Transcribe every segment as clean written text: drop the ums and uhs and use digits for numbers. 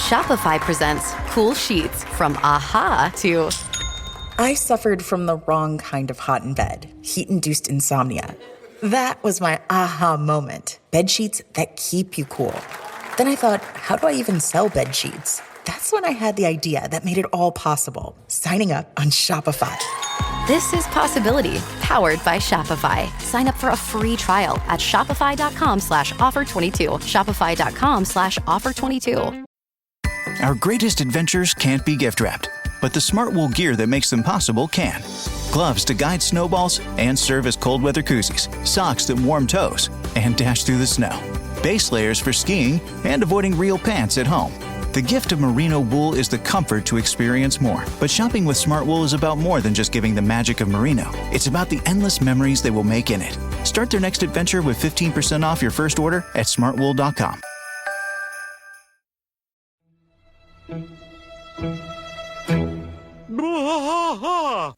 Shopify presents cool sheets from aha to... I suffered from the wrong kind of hot in bed, heat-induced insomnia. That was my aha moment. Bed sheets that keep you cool. Then I thought, how do I even sell bed sheets? That's when I had the idea that made it all possible. Signing up on Shopify. This is Possibility, powered by Shopify. Sign up for a free trial at shopify.com/offer22. Shopify.com/offer22. Our greatest adventures can't be gift wrapped, but the smart wool gear that makes them possible can. Gloves to guide snowballs and serve as cold weather koozies, socks that warm toes and dash through the snow, base layers for skiing and avoiding real pants at home. The gift of merino wool is the comfort to experience more. But shopping with Smartwool is about more than just giving the magic of merino. It's about the endless memories they will make in it. Start their next adventure with 15% off your first order at smartwool.com. Bwaaa!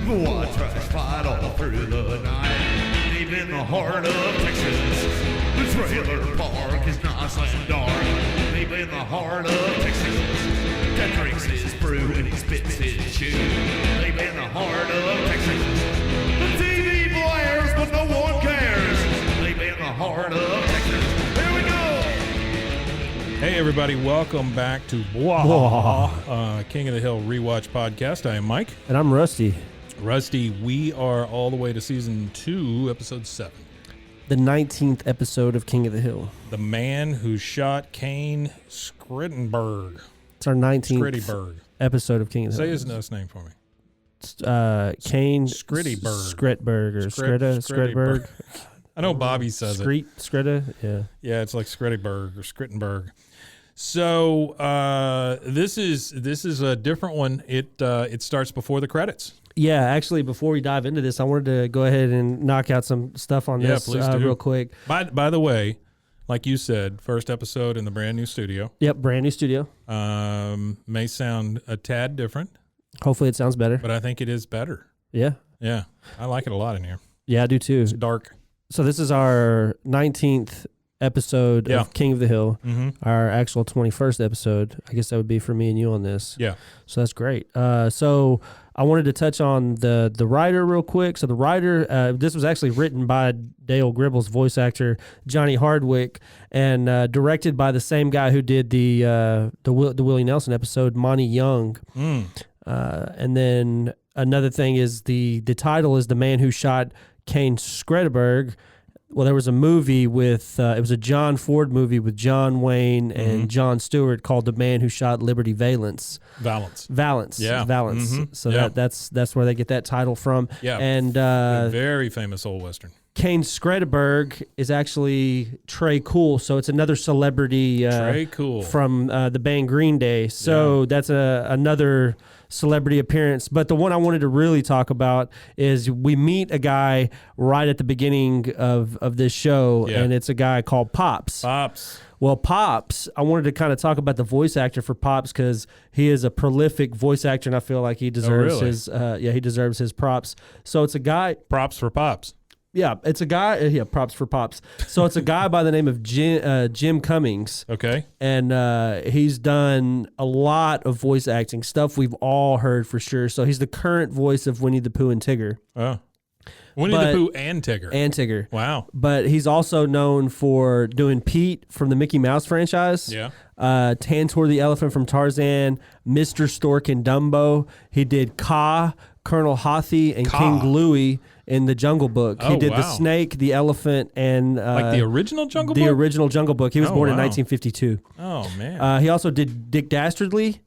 Bwaaa trash fight all through the night, deep in the heart of Texas. The trailer park is nice and dark, deep in the heart of Texas. Cat drinks his brew and he spits his chew, deep in the heart of Texas. The TV blares but no one cares, deep in the heart of Texas. Here we go! Hey everybody, welcome back to Bwaaa, King of the Hill Rewatch Podcast. I am Mike. And I'm Rusty. Rusty, we are all the way to Season 2, Episode 7. The 19th episode of King of the Hill. The man who shot Kane Skretteburg. It's our 19th Skretteburg. episode of King of the Hill. Say his last name for me. Kane Skretteburg. Skretteburg or Skretteburg. I know Bobby says it. Skretta, yeah. Yeah, it's like Skretteburg or Skretteburg. So this is a different one. It starts before the credits. Yeah, actually, before we dive into this, I wanted to go ahead and knock out some stuff on this real quick. By the way, like you said, first episode in the brand new studio. Yep, brand new studio. May sound a tad different. Hopefully it sounds better. But I think it is better. Yeah. Yeah, I like it a lot in here. Yeah, I do too. It's dark. So this is our 19th episode of King of the Hill, our actual 21st episode. I guess that would be for me and you on this. Yeah. So that's great. So I wanted to touch on the writer real quick. So the writer, this was actually written by Dale Gribble's voice actor, Johnny Hardwick, and directed by the same guy who did the Willie Nelson episode, Monte Young. And then another thing is the title is The Man Who Shot Kane Skretteburg. Well, there was a movie with, it was a John Ford movie with John Wayne and John Stewart called The Man Who Shot Liberty Valance. Yeah. So that's where they get that title from. Yeah. And a very famous old Western. Kane Skretteburg is actually Trey Cool, so it's another celebrity Trey Cool from the band Green Day. So that's another celebrity appearance. But the one I wanted to really talk about is we meet a guy right at the beginning of this show, and it's a guy called Pops. Well, Pops, I wanted to kind of talk about the voice actor for Pops because he is a prolific voice actor, and I feel like he deserves he deserves his props. So it's a guy. Props for Pops. Yeah, it's a guy. Yeah, props for Pops. So it's a guy by the name of Jim Cummings. Okay. And he's done a lot of voice acting, stuff we've all heard for sure. So he's the current voice of Winnie the Pooh and Tigger. Oh. Winnie the Pooh and Tigger. And Tigger. Wow. But he's also known for doing Pete from the Mickey Mouse franchise. Yeah. Tantor the Elephant from Tarzan, Mr. Stork in Dumbo. He did Kaa, Colonel Hathi, and King Louie in the Jungle Book. He did the snake, the elephant, and like the original Jungle Book? The original Jungle Book. He was born in 1952. Oh, man. He also did Dick Dastardly.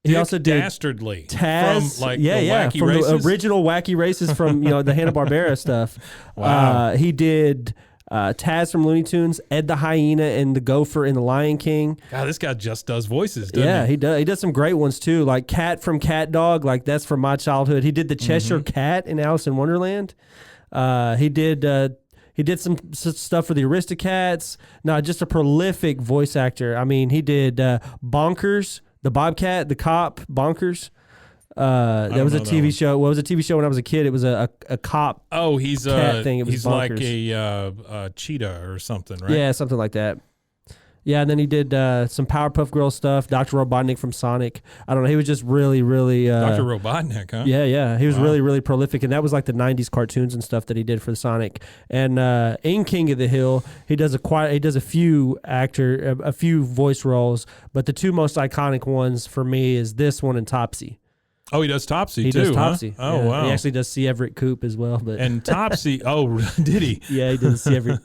He also did Dastardly Taz, from the Wacky from Races? the original Wacky Races from the Hanna-Barbera stuff. Wow. He did Taz from Looney Tunes, Ed the Hyena and the Gopher in The Lion King. God, this guy just does voices, doesn't Yeah, he? he does. He does some great ones too, like Cat from Cat Dog. Like that's from my childhood. He did the Cheshire Cat in Alice in Wonderland. He did some stuff for the Aristocats. No, just a prolific voice actor. I mean, he did Bonkers, the Bobcat, the cop, Bonkers. That was a TV show. Well, it was a TV show when I was a kid. It was a cop. Oh, he's cat thing. It was he's Bonkers. like a cheetah or something, right? Yeah, something like that. Yeah, and then he did some Powerpuff Girls stuff. Dr. Robotnik from Sonic. I don't know. He was just really, really. Dr. Robotnik, huh? Yeah. He was really, really prolific, and that was like the '90s cartoons and stuff that he did for the Sonic. And in King of the Hill, he does a few voice roles, but the two most iconic ones for me is this one and Topsy. Oh, he does Topsy He too. does Topsy. Huh? Oh, Yeah. wow. He actually does C. Everett Koop as well. But And Topsy. Oh, did he? yeah, he did C. Everett.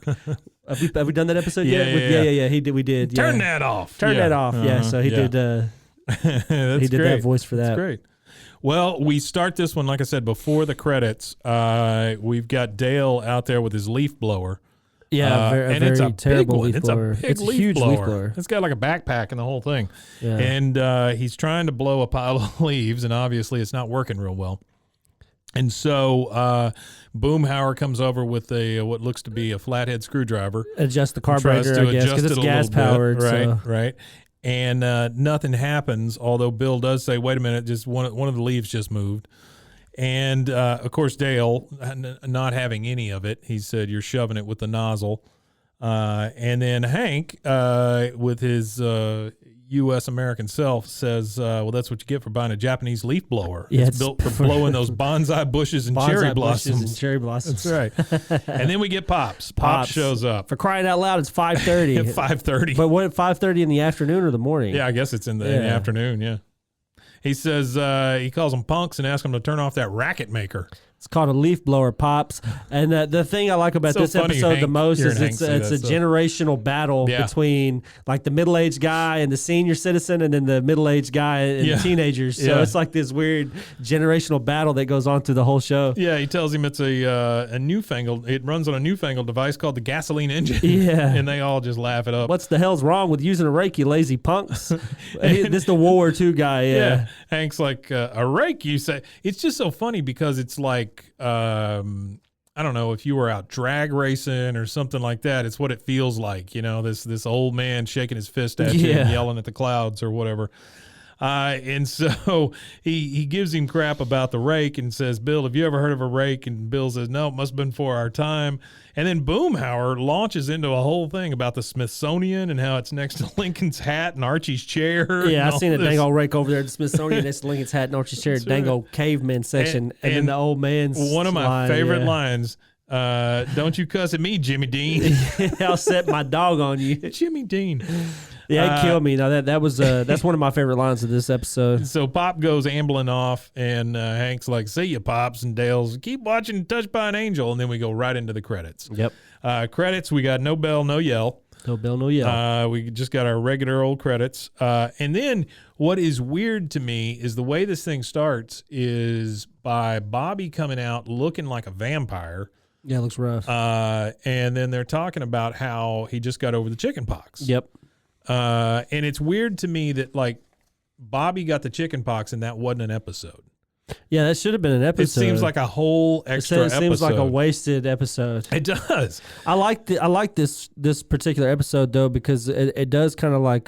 Have we done that episode yet? Yeah. He did. We did. Turn yeah. that off. Turn that off. Yeah. So he did. That's he did great. that voice for that. That's great. Well, we start this one, like I said, before the credits. We've got Dale out there with his leaf blower. Yeah, and it's a terrible big one. leaf blower. It's a big It's a leaf huge blower. leaf blower. It's got like a backpack and the whole thing. Yeah. And he's trying to blow a pile of leaves, and obviously it's not working real well. And so Boomhauer comes over with a what looks to be a flathead screwdriver. Adjust the Tries carburetor, to I guess, adjust because it's it a little gas powered. bit. Right, So. right. And nothing happens, although Bill does say, wait a minute, just one of the leaves just moved. And, of course, Dale, not having any of it, he said, you're shoving it with the nozzle. And then Hank, with his U.S. American self, says, well, that's what you get for buying a Japanese leaf blower. Yeah, it's built for blowing those bonsai bushes and cherry Bonsai bushes blossoms. and cherry blossoms. That's right. And then we get Pops. Pops shows up. For crying out loud, it's 5:30. At 5:30. But what, at 5:30 in the afternoon or the morning? Yeah, I guess it's in the afternoon, yeah. He says he calls them punks and asks them to turn off that racket maker. It's called a leaf blower, Pops. And the thing I like about So this funny, episode the Hank. most You're is an Hank, it's say a that stuff. generational battle between like the middle-aged guy and the senior citizen and then the middle-aged guy and the teenagers. So it's like this weird generational battle that goes on through the whole show. Yeah, he tells him it's a newfangled, it runs on a newfangled device called the gasoline engine. Yeah. And they all just laugh it up. What's the hell's wrong with using a rake, you lazy punks? This is the World War II guy, yeah. Hank's like, a rake, you say? It's just so funny because it's like, I don't know, if you were out drag racing or something like that, it's what it feels like, you know, this old man shaking his fist at you and yelling at the clouds or whatever. And so he gives him crap about the rake and says, Bill, have you ever heard of a rake? And Bill says, no, it must have been for our time. And then Boomhauer launches into a whole thing about the Smithsonian and how it's next to Lincoln's hat and Archie's chair. Yeah, I seen a this. dang old rake over there at the Smithsonian next to Lincoln's hat and Archie's chair, dang old caveman section. And then the old man's one of my line, favorite lines, don't you cuss at me, Jimmy Dean. I'll set my dog on you. Jimmy Dean. Yeah, it killed me. Now that was that's one of my favorite lines of this episode. So Pop goes ambling off, and Hank's like, "See ya, Pops," and Dale's, "Keep watching Touched by an Angel," and then we go right into the credits. Yep. Credits. We got no bell, no yell. No bell, no yell. We just got our regular old credits. And then what is weird to me is the way this thing starts is by Bobby coming out looking like a vampire. Yeah, it looks rough. And then they're talking about how he just got over the chicken pox. Yep. And it's weird to me that like Bobby got the chicken pox and that wasn't an episode. Yeah, that should have been an episode. It seems like a whole extra It seems episode. like a wasted episode. It does. I like this particular episode though because it does kind of like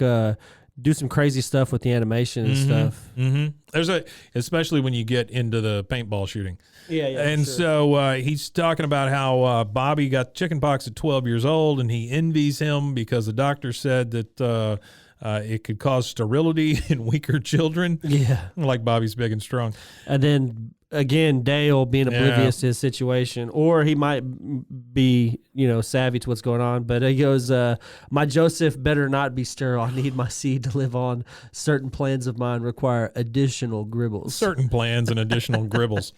do some crazy stuff with the animation and stuff. Mm-hmm. There's especially when you get into the paintball shooting. Yeah. And so he's talking about how Bobby got chickenpox at 12 years old, and he envies him because the doctor said that it could cause sterility in weaker children. Yeah. Like Bobby's big and strong. And then again, Dale being oblivious to his situation, or he might be, savvy to what's going on. But he goes, "My Joseph better not be sterile. I need my seed to live on. Certain plans of mine require additional gribbles." Certain plans and additional gribbles.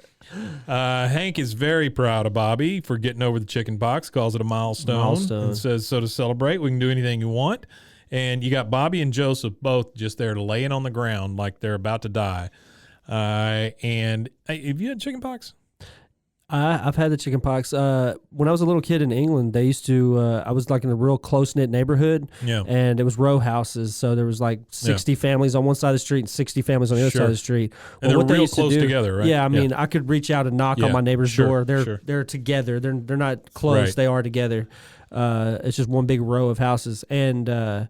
Hank is very proud of Bobby for getting over the chicken pox, calls it a milestone. And says, so to celebrate, we can do anything you want. And you got Bobby and Joseph both just there laying on the ground like they're about to die. And hey, have you had chicken pox? I've had the chicken pox. When I was a little kid in England, they used to. I was like in a real close knit neighborhood, and it was row houses. So there was like 60 families on one side of the street and 60 families on the other side of the street. And what they're real used to close do, together, right? Yeah, I mean, I could reach out and knock on my neighbor's door. They're together. They're not close. Right. They are together. It's just one big row of houses, and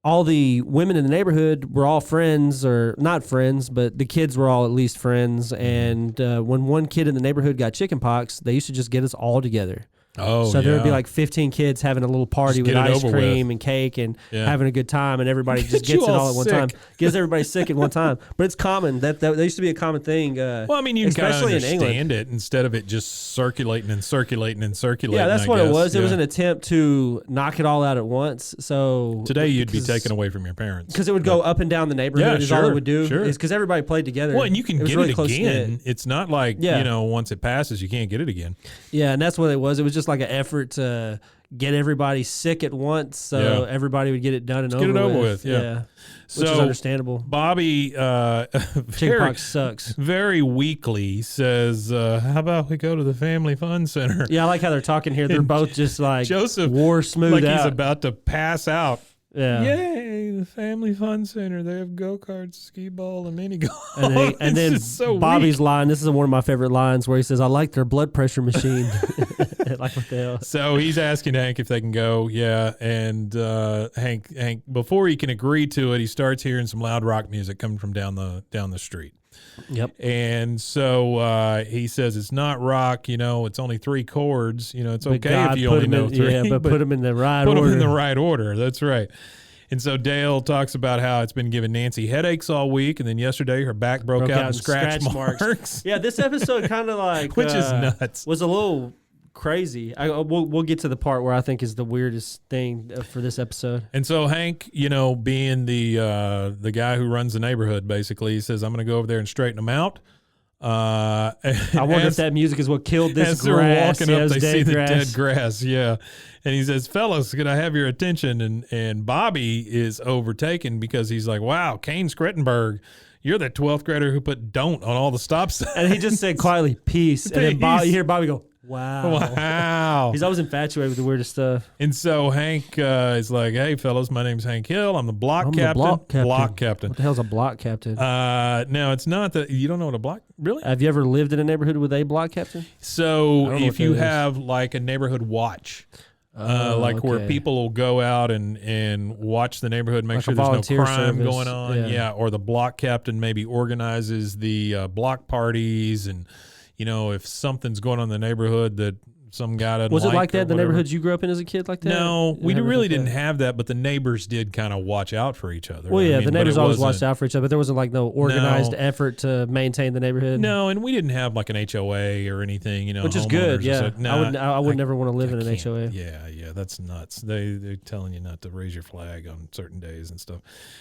all the women in the neighborhood were all friends, or not friends, but the kids were all at least friends. And when one kid in the neighborhood got chicken pox, they used to just get us all together. Oh, so there would be like 15 kids having a little party with ice cream and cake and having a good time, and everybody just gets it all at one time. Gets everybody sick at one time. But it's common. That used to be a common thing. Well, I mean, you can kind of understand it instead of it just circulating and circulating and circulating. Yeah, that's what it was. It was an attempt to knock it all out at once. So today you'd be taken away from your parents. Because it would go up and down the neighborhood is all it would do. Sure. Is because everybody played together. Well, and you can get really it again. It's not like, once it passes, you can't get it again. Yeah, and that's what it was. It was just like an effort to get everybody sick at once, so everybody would get it done and over with. Yeah. Which is understandable. Bobby, chickenpox sucks. Very weakly says, "How about we go to the Family Fun Center?" Yeah, I like how they're talking here. They're both just like Joseph, war smooth like out. he's about to pass out. Yeah. Yay, the Family Fun Center. They have go-karts, skee ball, and mini golf. And then so Bobby's line, this is one of my favorite lines, where he says, "I like their blood pressure machine." Like what the hell? So he's asking Hank if they can go. Yeah. And Hank, before he can agree to it, he starts hearing some loud rock music coming from down the street. Yep. And so he says it's not rock, it's only 3 chords. It's but okay God if you only know 3. Yeah, but put them in the right order. Put them in the right order. That's right. And so Dale talks about how it's been giving Nancy headaches all week, and then yesterday her back broke out in scratch marks. Yeah, this episode kind of like which is nuts. Was a little crazy. We'll get to the part where I think is the weirdest thing for this episode. And so Hank, being the guy who runs the neighborhood, basically, he says, "I'm going to go over there and straighten them out." I wonder if that music is what killed this as grass. They're walking up, they see grass. the dead grass. Yeah. And he says, "Fellas, could I have your attention?" And Bobby is overtaken because he's like, "Wow, Kane Skretteburg, you're the 12th grader who put 'don't' on all the stop signs." And he just said quietly, "Peace." And then you hear Bobby go, "Wow." Wow. He's always infatuated with the weirdest stuff. And so Hank is like, "Hey, fellas, my name's Hank Hill. I'm the block captain. Block captain. What the hell's a block captain? No, it's not that. You don't know what a block, really? Have you ever lived in a neighborhood with a block captain? So if you have like a neighborhood watch, where people will go out and watch the neighborhood, make like sure there's no crime service. going on. Or the block captain maybe organizes the block parties, and if something's going on in the neighborhood that some guy doesn't Was it like that in the neighborhoods you grew up in as a kid like that? No, we really didn't have that, but the neighbors did kind of watch out for each other. Well, the neighbors always watched out for each other, but there wasn't like no organized effort to maintain the neighborhood. No, and we didn't have like an HOA or anything, which is good. Yeah, I would never want to live in an HOA. Yeah, that's nuts. They're telling you not to raise your flag on certain days and stuff.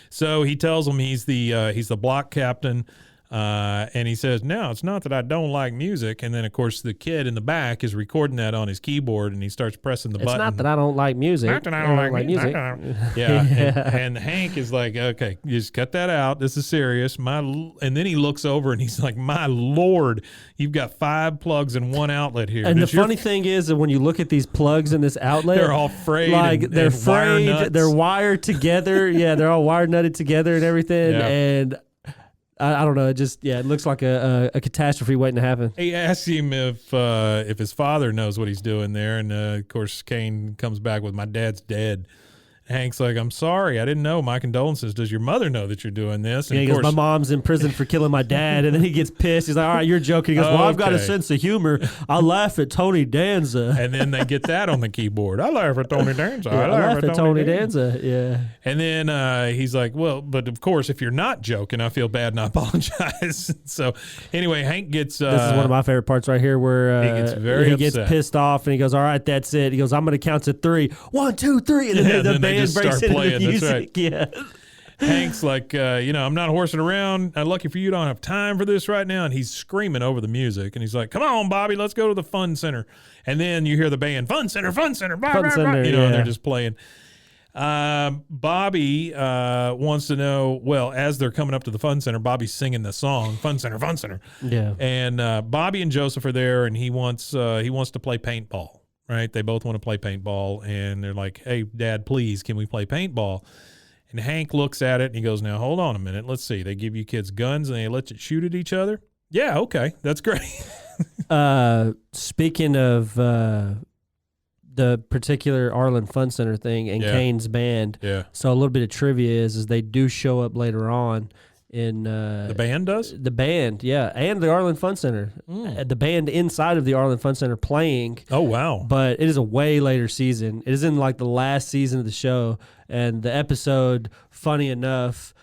So he tells them he's the block captain. And he says, "No, it's not that I don't like music." And then, of course, the kid in the back is recording that on his keyboard, and he starts pressing the button. It's not that I don't like music. Not that I don't like music. And Hank is like, "Okay, just cut that out. This is serious." And then he looks over and he's like, "My Lord, you've got 5 plugs and 1 outlet here." And the funny thing is that when you look at these plugs in this outlet, they're all frayed. Like they're frayed. Wire they're wired together. Yeah, they're all wire nutted together and everything. Yeah. And I don't know. It looks like a catastrophe waiting to happen. He asks him if his father knows what he's doing there, and of course Kane comes back with, "My dad's dead." Hank's like, "I'm sorry, I didn't know. My condolences. Does your mother know that you're doing this?" And he goes, "My mom's in prison for killing my dad." And then he gets pissed. He's like, "All right, you're joking." He goes, "Well, I've got a sense of humor. I laugh at Tony Danza." And then they get that on the keyboard. "I laugh at Tony Danza. I laugh at Tony Danza." Yeah. And then he's like, "Well, but of course, if you're not joking, I feel bad and I apologize." So anyway, Hank gets... this is one of my favorite parts right here where he gets very gets pissed off and he goes, "All right, that's it." He goes, "I'm going to count to 3. 1, 2, 3. And then the band breaks into the music. That's right. Yeah. Hank's like, "I'm not horsing around. Lucky for you, don't have time for this right now." And he's screaming over the music. And he's like, "Come on, Bobby, let's go to the Fun Center." And then you hear the band, "Fun Center, Fun Center, blah, Fun blah, Center, blah," and they're just playing. Bobby wants to know, well, as they're coming up to the fun center, Bobby's singing the song, Fun Center, Fun Center. Yeah. And Bobby and Joseph are there, and he wants to play paintball, right? They both want to play paintball, and they're like, hey, Dad, please, can we play paintball? And Hank looks at it, and he goes, now, hold on a minute. Let's see. They give you kids guns, and they let you shoot at each other? Yeah, okay. That's great. Speaking of the particular Arlen Fun Center thing and Kane's band, so a little bit of trivia is they do show up later on in the band does? The band, yeah, and the Arlen Fun Center. The band inside of the Arlen Fun Center playing. Oh, wow. But it is a way later season. It is in like the last season of the show, and the episode, funny enough,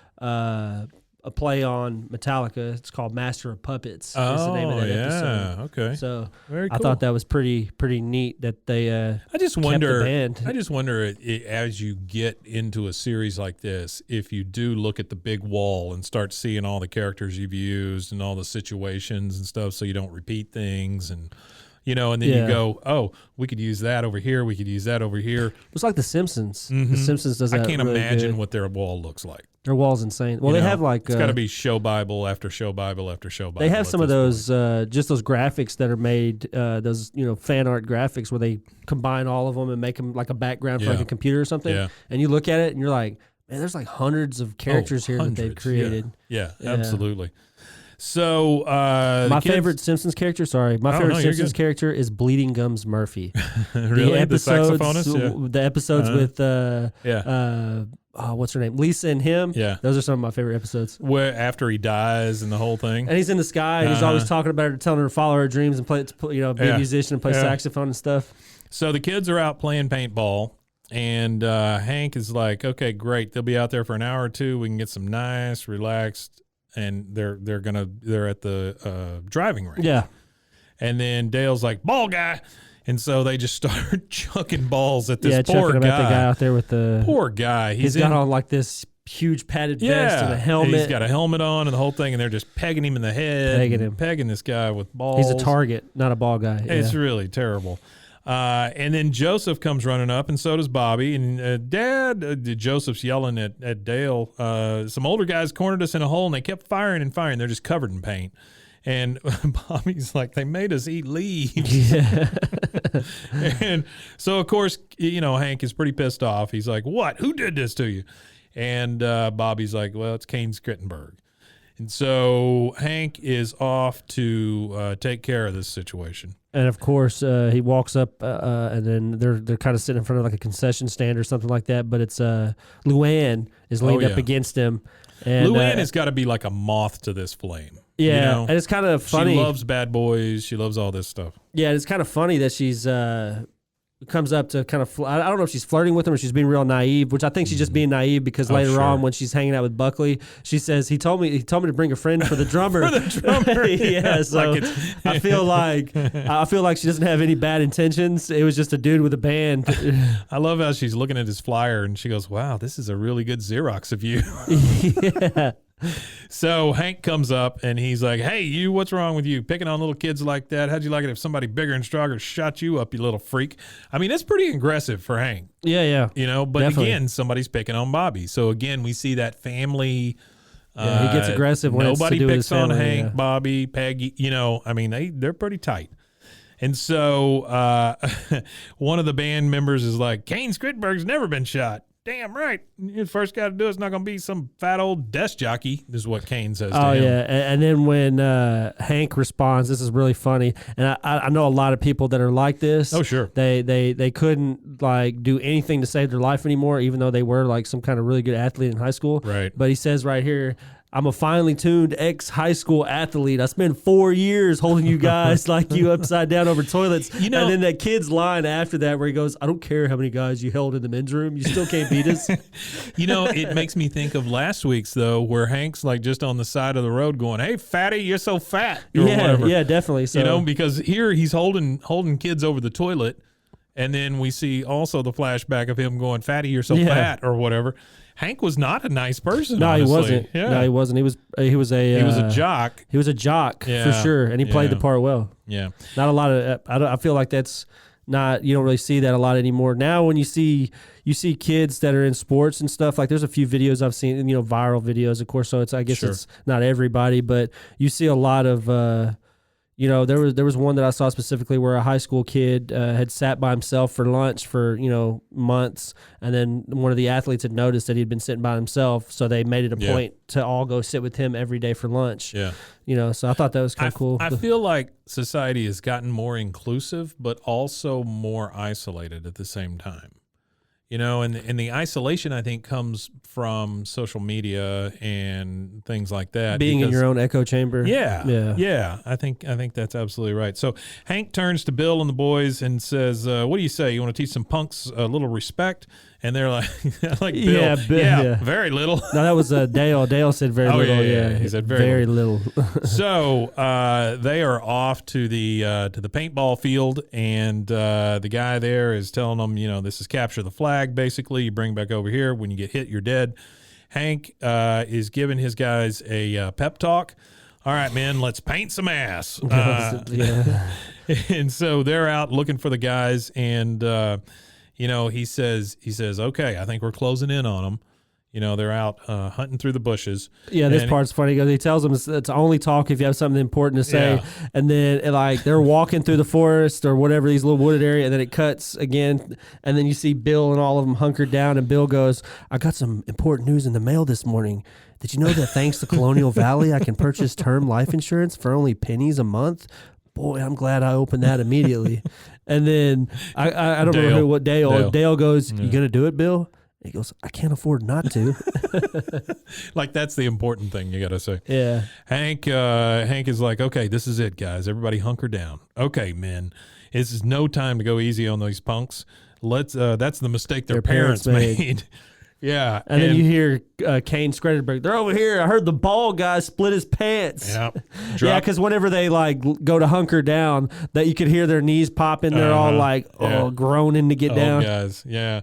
a play on Metallica. It's called Master of Puppets. Is the name of that episode. Okay. So very cool. I thought that was pretty neat that they I just kept wonder the band. I just wonder as you get into a series like this, if you do look at the big wall and start seeing all the characters you've used and all the situations and stuff, so you don't repeat things, and and then you go, oh, we could use that over here, we could use that over here. It's like The Simpsons. The Simpsons does that. I can't really imagine good. What their wall looks like. Their wall's insane. Well, they have like it's got to be show Bible after show Bible after show Bible. They have some of those just those graphics that are made, those fan art graphics where they combine all of them and make them like a background for like a computer or something. Yeah. And you look at it and you're like, man, there's like hundreds of characters here that they've created. Yeah, absolutely. So my favorite Simpsons character, Simpsons character is Bleeding Gums Murphy. Really? The saxophonist? The episodes with what's her name? Lisa and him. Yeah. Those are some of my favorite episodes. Where after he dies and the whole thing. And he's in the sky and he's always talking about her, telling her to follow her dreams and play, be a musician and play saxophone and stuff. So the kids are out playing paintball, and Hank is like, okay, great. They'll be out there for an hour or two. We can get some nice, relaxed, and they're at the driving range. Yeah. And then Dale's like, ball guy. And so they just start chucking balls at this poor chucking guy. About the guy out there with the poor guy. He's got on like this huge padded vest and a helmet. He's got a helmet on and the whole thing, and they're just pegging him in the head. Pegging this guy with balls. He's a target, not a ball guy. It's really terrible. And then Joseph comes running up, and so does Bobby. And Joseph's yelling at Dale. Some older guys cornered us in a hole, and they kept firing and firing. They're just covered in paint. And Bobby's like, they made us eat leaves. Yeah. And so, of course, Hank is pretty pissed off. He's like, what? Who did this to you? And Bobby's like, well, it's Kane Skretteburg. And so Hank is off to take care of this situation. And of course, he walks up, and then they're kind of sitting in front of like a concession stand or something like that. But it's Luann is leaned up against him. And Luann has got to be like a moth to this flame. Yeah, and it's kind of funny. She loves Bad Boys. She loves all this stuff. Yeah, it's kind of funny that she's comes up to kind of, I don't know if she's flirting with him or she's being real naive, which I think she's just being naive because later on when she's hanging out with Buckley, she says, he told me to bring a friend for the drummer. For the drummer. Yeah, so I feel like she doesn't have any bad intentions. It was just a dude with a band. I love how she's looking at his flyer and she goes, wow, this is a really good Xerox of you. Yeah. So Hank comes up and he's like, hey, you, what's wrong with you? Picking on little kids like that? How'd you like it if somebody bigger and stronger shot you up, you little freak? I mean, that's pretty aggressive for Hank. Yeah. But definitely. Again, somebody's picking on Bobby. So again, we see that family. He gets aggressive when nobody it's to do picks with his on family, Hank, Bobby, Peggy. I mean, they're pretty tight. And so one of the band members is like, Kane Skretteburg's never been shot. Damn right. The first guy to do it's not going to be some fat old desk jockey, is what Kane says to him. Oh, yeah. And then when Hank responds, this is really funny. And I know a lot of people that are like this. Oh, sure. They couldn't, do anything to save their life anymore, even though they were, some kind of really good athlete in high school. Right. But he says right here, I'm a finely tuned ex-high school athlete. I spent 4 years holding you guys like you upside down over toilets. And then that kid's line after that where he goes, I don't care how many guys you held in the men's room. You still can't beat us. It makes me think of last week's, though, where Hank's just on the side of the road going, hey, fatty, you're so fat. Or whatever. Yeah, definitely. So, because here he's holding kids over the toilet. And then we see also the flashback of him going, fatty, you're so fat or whatever. Hank was not a nice person. No, honestly. He wasn't. Yeah. No, he wasn't. He was a jock. He was a jock for sure, and he played the part well. Yeah. Not a lot of. I feel like that's you don't really see that a lot anymore. Now when you see kids that are in sports and stuff, like there's a few videos I've seen, viral videos, of course, so I guess it's not everybody, but you see a lot of there was one that I saw specifically where a high school kid had sat by himself for lunch for months, and then one of the athletes had noticed that he'd been sitting by himself, so they made it a point to all go sit with him every day for lunch. So I thought that was kind of cool. I feel like society has gotten more inclusive, but also more isolated at the same time. And the isolation, I think, comes from social media and things like that. Being in your own echo chamber. Yeah. I think that's absolutely right. So Hank turns to Bill and the boys and says, what do you say? You want to teach some punks a little respect? And they're like, Bill, very little. No, that was Dale. Dale said very little. Yeah, he said very little. So they are off to the paintball field, and the guy there is telling them, this is capture the flag. Basically, you bring back over here. When you get hit, you're dead. Hank is giving his guys a pep talk. All right, man, let's paint some ass. And so they're out looking for the guys, and he says, okay, I think we're closing in on them. They're out hunting through the bushes. Yeah, this part's funny because he tells them it's only talk if you have something important to say. Yeah. And then they're walking through the forest or whatever, these little wooded area, and then it cuts again. And then you see Bill and all of them hunkered down, and Bill goes, I got some important news in the mail this morning. Did you know that thanks to Colonial Valley, I can purchase term life insurance for only pennies a month? Boy, I'm glad I opened that immediately. And then I don't remember what Dale goes, you going to do it, Bill? He goes, I can't afford not to. Like, that's the important thing you got to say. Yeah. Hank is like, okay, this is it, guys. Everybody hunker down. Okay, men, this is no time to go easy on these punks. That's the mistake their parents made. Yeah. And then you hear Kane Skretteburg, they're over here. I heard the ball guy split his pants. Yeah. Yeah, because whenever they go to hunker down, that you could hear their knees popping. They're all groaning to get down. Guys. Yeah.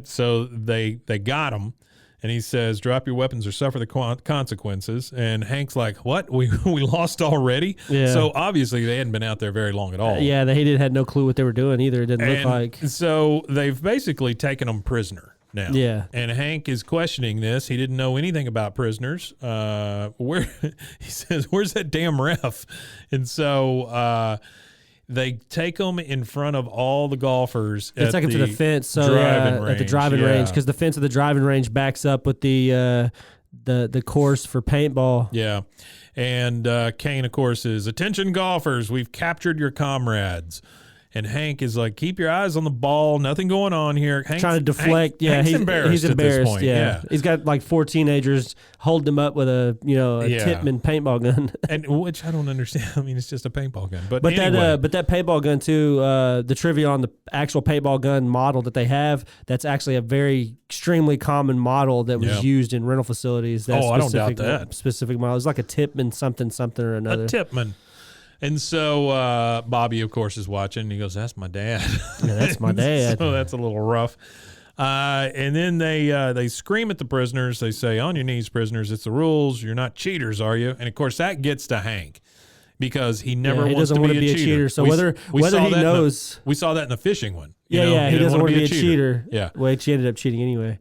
So they got him. And he says, drop your weapons or suffer the consequences. And Hank's like, what? We lost already? Yeah. So obviously they hadn't been out there very long at all. He had no clue what they were doing either. It didn't look like. So they've basically taken them prisoner now. Yeah. And Hank is questioning this. He didn't know anything about prisoners. He says, where's that damn ref? And so they take them in front of all the golfers. They take them to the fence, so at the driving range, because the fence of the driving range backs up with the course for paintball. Yeah, and Kane, of course, is attention golfers. We've captured your comrades. And Hank is like, keep your eyes on the ball. Nothing going on here. Hank's trying to deflect. Hank's embarrassed. He's embarrassed. At this point. Yeah. He's got like 4 teenagers holding him up with a Tippmann paintball gun. And which I don't understand. I mean, it's just a paintball gun. But anyway. that paintball gun too. The trivia on the actual paintball gun model that they have. That's actually a very extremely common model that was used in rental facilities. I don't doubt that specific model. It's like a Tippmann something or another. A Tippmann. And so Bobby, of course, is watching. And he goes, that's my dad. Yeah, that's my dad. So that's a little rough. And then they scream at the prisoners. They say, on your knees, prisoners. It's the rules. You're not cheaters, are you? And, of course, that gets to Hank because he never wants to be a cheater. So whether he knows. We saw that in the fishing one. He doesn't want to be a cheater. Yeah. Well, he ended up cheating anyway.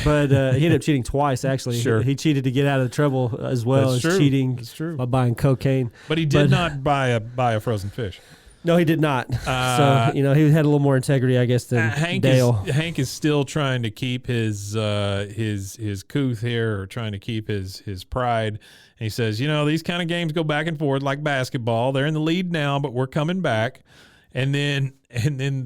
But he ended up cheating twice, actually. Sure. He cheated to get out of the trouble as well as cheating by buying cocaine. But he did not buy a frozen fish. No, he did not. So, he had a little more integrity, I guess, than Dale. Hank is still trying to keep his couth here, or trying to keep his pride. And he says, these kind of games go back and forth like basketball. They're in the lead now, but we're coming back. And then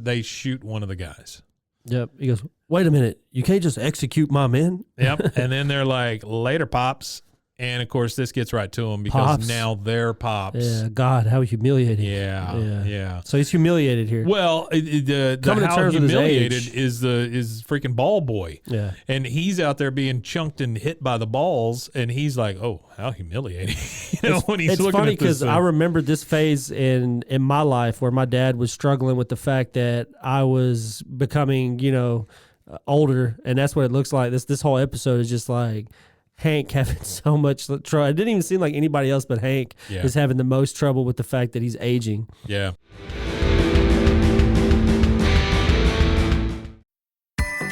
they shoot one of the guys. Yep. He goes, wait a minute. You can't just execute my men. Yep. And then they're like, later, Pops. And, of course, this gets right to them because now they're Pops. Yeah, God, how humiliating. Yeah. So he's humiliated here. Well, the how humiliated is freaking ball boy. Yeah. And he's out there being chunked and hit by the balls, and he's like, oh, how humiliating. When he's it's looking funny because I remember this phase in my life where my dad was struggling with the fact that I was becoming, older, and that's what it looks like. This whole episode is just like Hank having so much trouble. It didn't even seem like anybody else but Hank is having the most trouble with the fact that he's aging. Yeah.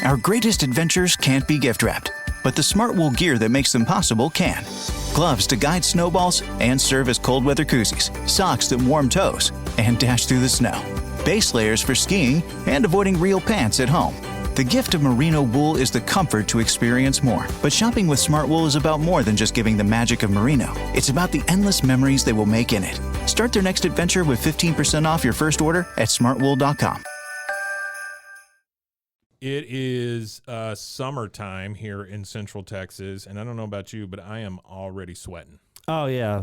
Our greatest adventures can't be gift wrapped, but the smart wool gear that makes them possible can. Gloves to guide snowballs and serve as cold weather koozies, socks that warm toes and dash through the snow, base layers for skiing and avoiding real pants at home. The gift of merino wool is the comfort to experience more. But shopping with Smart Wool is about more than just giving the magic of merino. It's about the endless memories they will make in it. Start their next adventure with 15% off your first order at smartwool.com. It is summertime here in Central Texas, and I don't know about you, but I am already sweating. Oh yeah,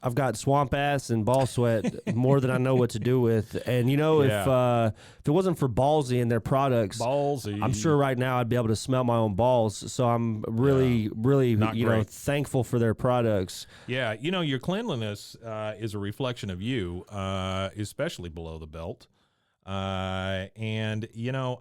I've got swamp ass and ball sweat more than I know what to do with. And you know, if it wasn't for Ballsy and their products, I'm sure right now I'd be able to smell my own balls. So I'm really thankful for their products. Yeah, you know, your cleanliness is a reflection of you, especially below the belt. And you know,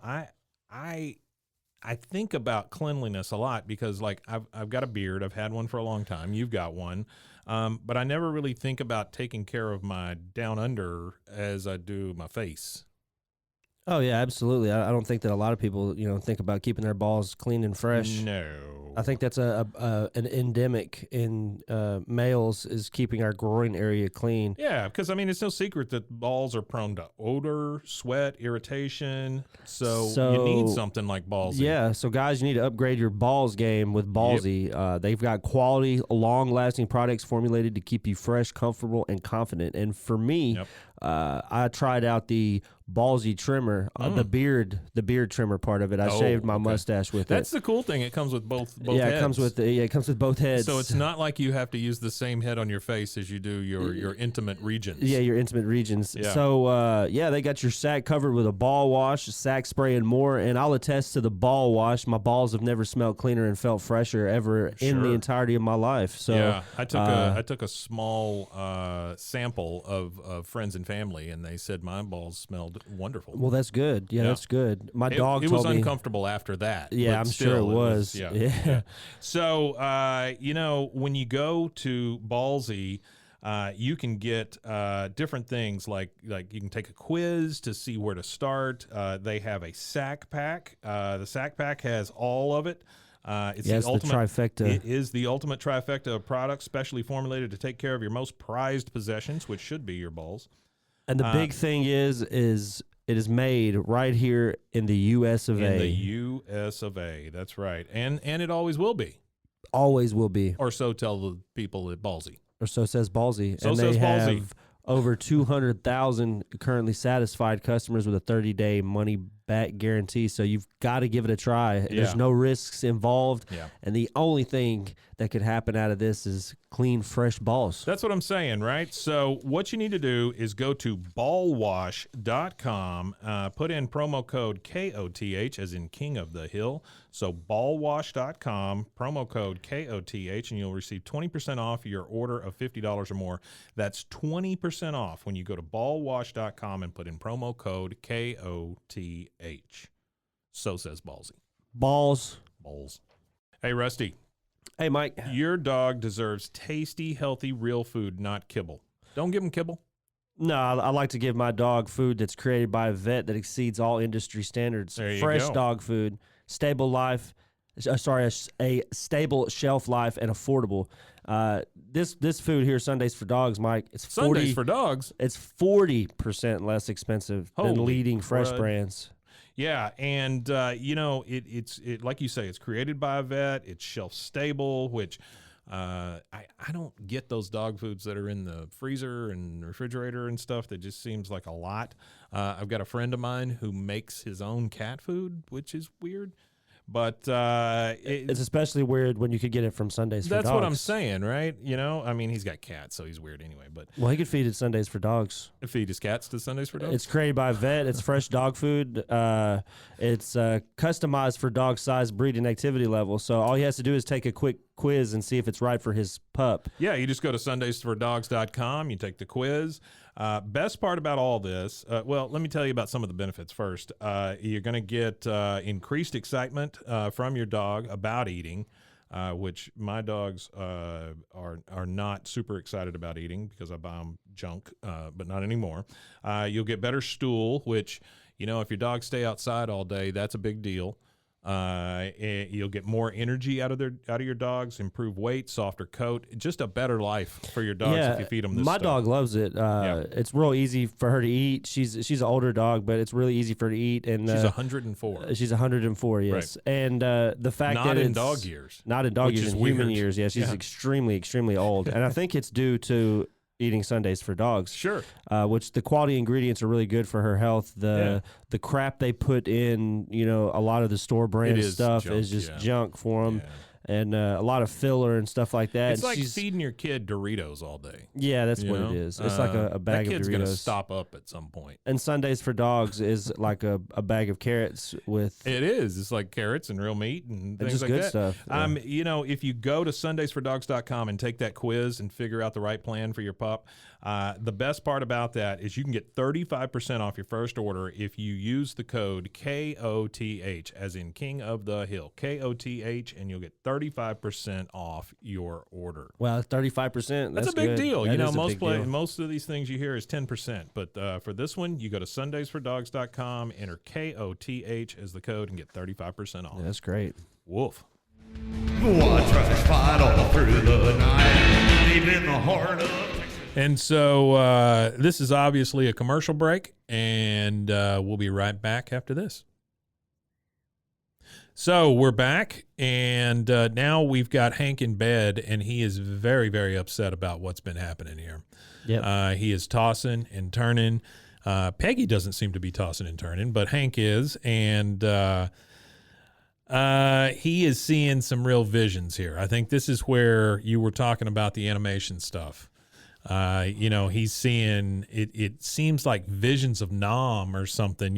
I think about cleanliness a lot because, like, I've got a beard. I've had one for a long time. You've got one. But I never really think about taking care of my down under as I do my face. Oh, yeah, absolutely. I don't think that a lot of people, think about keeping their balls clean and fresh. No. I think that's an endemic in males is keeping our groin area clean. Yeah, because, I mean, it's no secret that balls are prone to odor, sweat, irritation. So you need something like Ballsy. Yeah, so guys, you need to upgrade your balls game with Ballsy. Yep. They've got quality, long-lasting products formulated to keep you fresh, comfortable, and confident. And for me, I tried out the Ballsy trimmer, the beard trimmer part of it. I shaved my mustache with it. That's the cool thing. It comes with both heads. It comes with both heads. So it's not like you have to use the same head on your face as you do your intimate regions. Yeah, your intimate regions. Yeah. So they got your sack covered with a ball wash, sack spray, and more. And I'll attest to the ball wash. My balls have never smelled cleaner and felt fresher ever in the entirety of my life. So yeah, I took a small sample of friends and family, and they said my balls smelled wonderful. Well, that's good. Yeah, that's good. My dog it told was me uncomfortable after that. Yeah, I'm sure it was. Yeah. So, when you go to Ballsy, you can get different things like you can take a quiz to see where to start. They have a sack pack. The sack pack has all of it. It's the ultimate trifecta. It is the ultimate trifecta of products specially formulated to take care of your most prized possessions, which should be your balls. And the big thing is it is made right here in the U.S. of A. In the U.S. of A. That's right. And it always will be. Always will be. Or so tell the people at Ballsy. Or so says Ballsy. So and says they Ballsy. have over 200,000 currently satisfied customers with a 30-day money-back guarantee. So you've got to give it a try. Yeah. There's no risks involved. Yeah. And the only thing that could happen out of this is clean, fresh balls. That's what I'm saying, right? So what you need to do is go to ballwash.com, put in promo code KOTH, as in King of the Hill. So ballwash.com, promo code KOTH, and you'll receive 20% off your order of $50 or more. That's 20% off when you go to ballwash.com and put in promo code KOTH. So says Ballsy. Balls. Hey, Rusty. Hey, Mike. Your dog deserves tasty, healthy, real food, not kibble. Don't give him kibble. No, I like to give my dog food that's created by a vet that exceeds all industry standards. There you Fresh go. dog food, stable life. A stable shelf life and affordable. This food here, Sundays for Dogs, Mike. It's Sundays for Dogs. It's 40% less expensive than leading fresh brands. Yeah, and it's like you say, it's created by a vet. It's shelf stable, which I don't get those dog foods that are in the freezer and refrigerator and stuff. That just seems like a lot. I've got a friend of mine who makes his own cat food, which is weird. But it's especially weird when you could get it from Sundays for Dogs. That's what I'm saying, right? I mean, he's got cats, so he's weird anyway. But well, he could feed it Sundays for Dogs. Feed his cats to Sundays for Dogs? It's created by a vet. It's fresh dog food. It's customized for dog size, breed, and activity level. So all he has to do is take a quick quiz and see if it's right for his pup. Yeah, you just go to sundaysfordogs.com. You take the quiz. Best part about all this, well, let me tell you about some of the benefits first. You're going to get increased excitement from your dog about eating, which my dogs are not super excited about eating because I buy them junk, but not anymore. You'll get better stool, which, if your dogs stay outside all day, that's a big deal. You'll get more energy out of your dogs, improved weight, softer coat, just a better life for your dogs if you feed them this my stuff. dog loves it. It's real easy for her to eat. She's an older dog, but it's really easy for her to eat. And she's 104. She's 104, yes. Right. And the fact not that in it's dog years, not in dog years, in human years. Yeah, she's extremely, extremely old, and I think it's due to eating Sundays for dogs. Sure. Which the quality ingredients are really good for her health. The crap they put in, a lot of the store brand stuff is just junk for them. Yeah. And a lot of filler and stuff like that. It's like feeding your kid Doritos all day. Yeah, that's what it is. It's like a bag of Doritos. That kid's going to stop up at some point. And Sundays for dogs is like a bag of carrots with... It is. It's like carrots and real meat and things just like good that. Stuff. Yeah. If you go to sundaysfordogs.com and take that quiz and figure out the right plan for your pup, the best part about that is you can get 35% off your first order if you use the code KOTH, as in King of the Hill, KOTH, and you'll get 35% off your order. Wow, 35%. That's a big deal. That most of these things you hear is 10%, but for this one, you go to sundaysfordogs.com, enter KOTH as the code, and get 35% off. Yeah, that's great. Woof. Bwaaa tries to fight all through the night, deep in the heart of Texas. And so this is obviously a commercial break, and we'll be right back after this. So we're back, and now we've got Hank in bed, and he is very, very upset about what's been happening here. Yep. He is tossing and turning. Peggy doesn't seem to be tossing and turning, but Hank is, and he is seeing some real visions here. I think this is where you were talking about the animation stuff. He's seeing it seems like visions of Nam or something.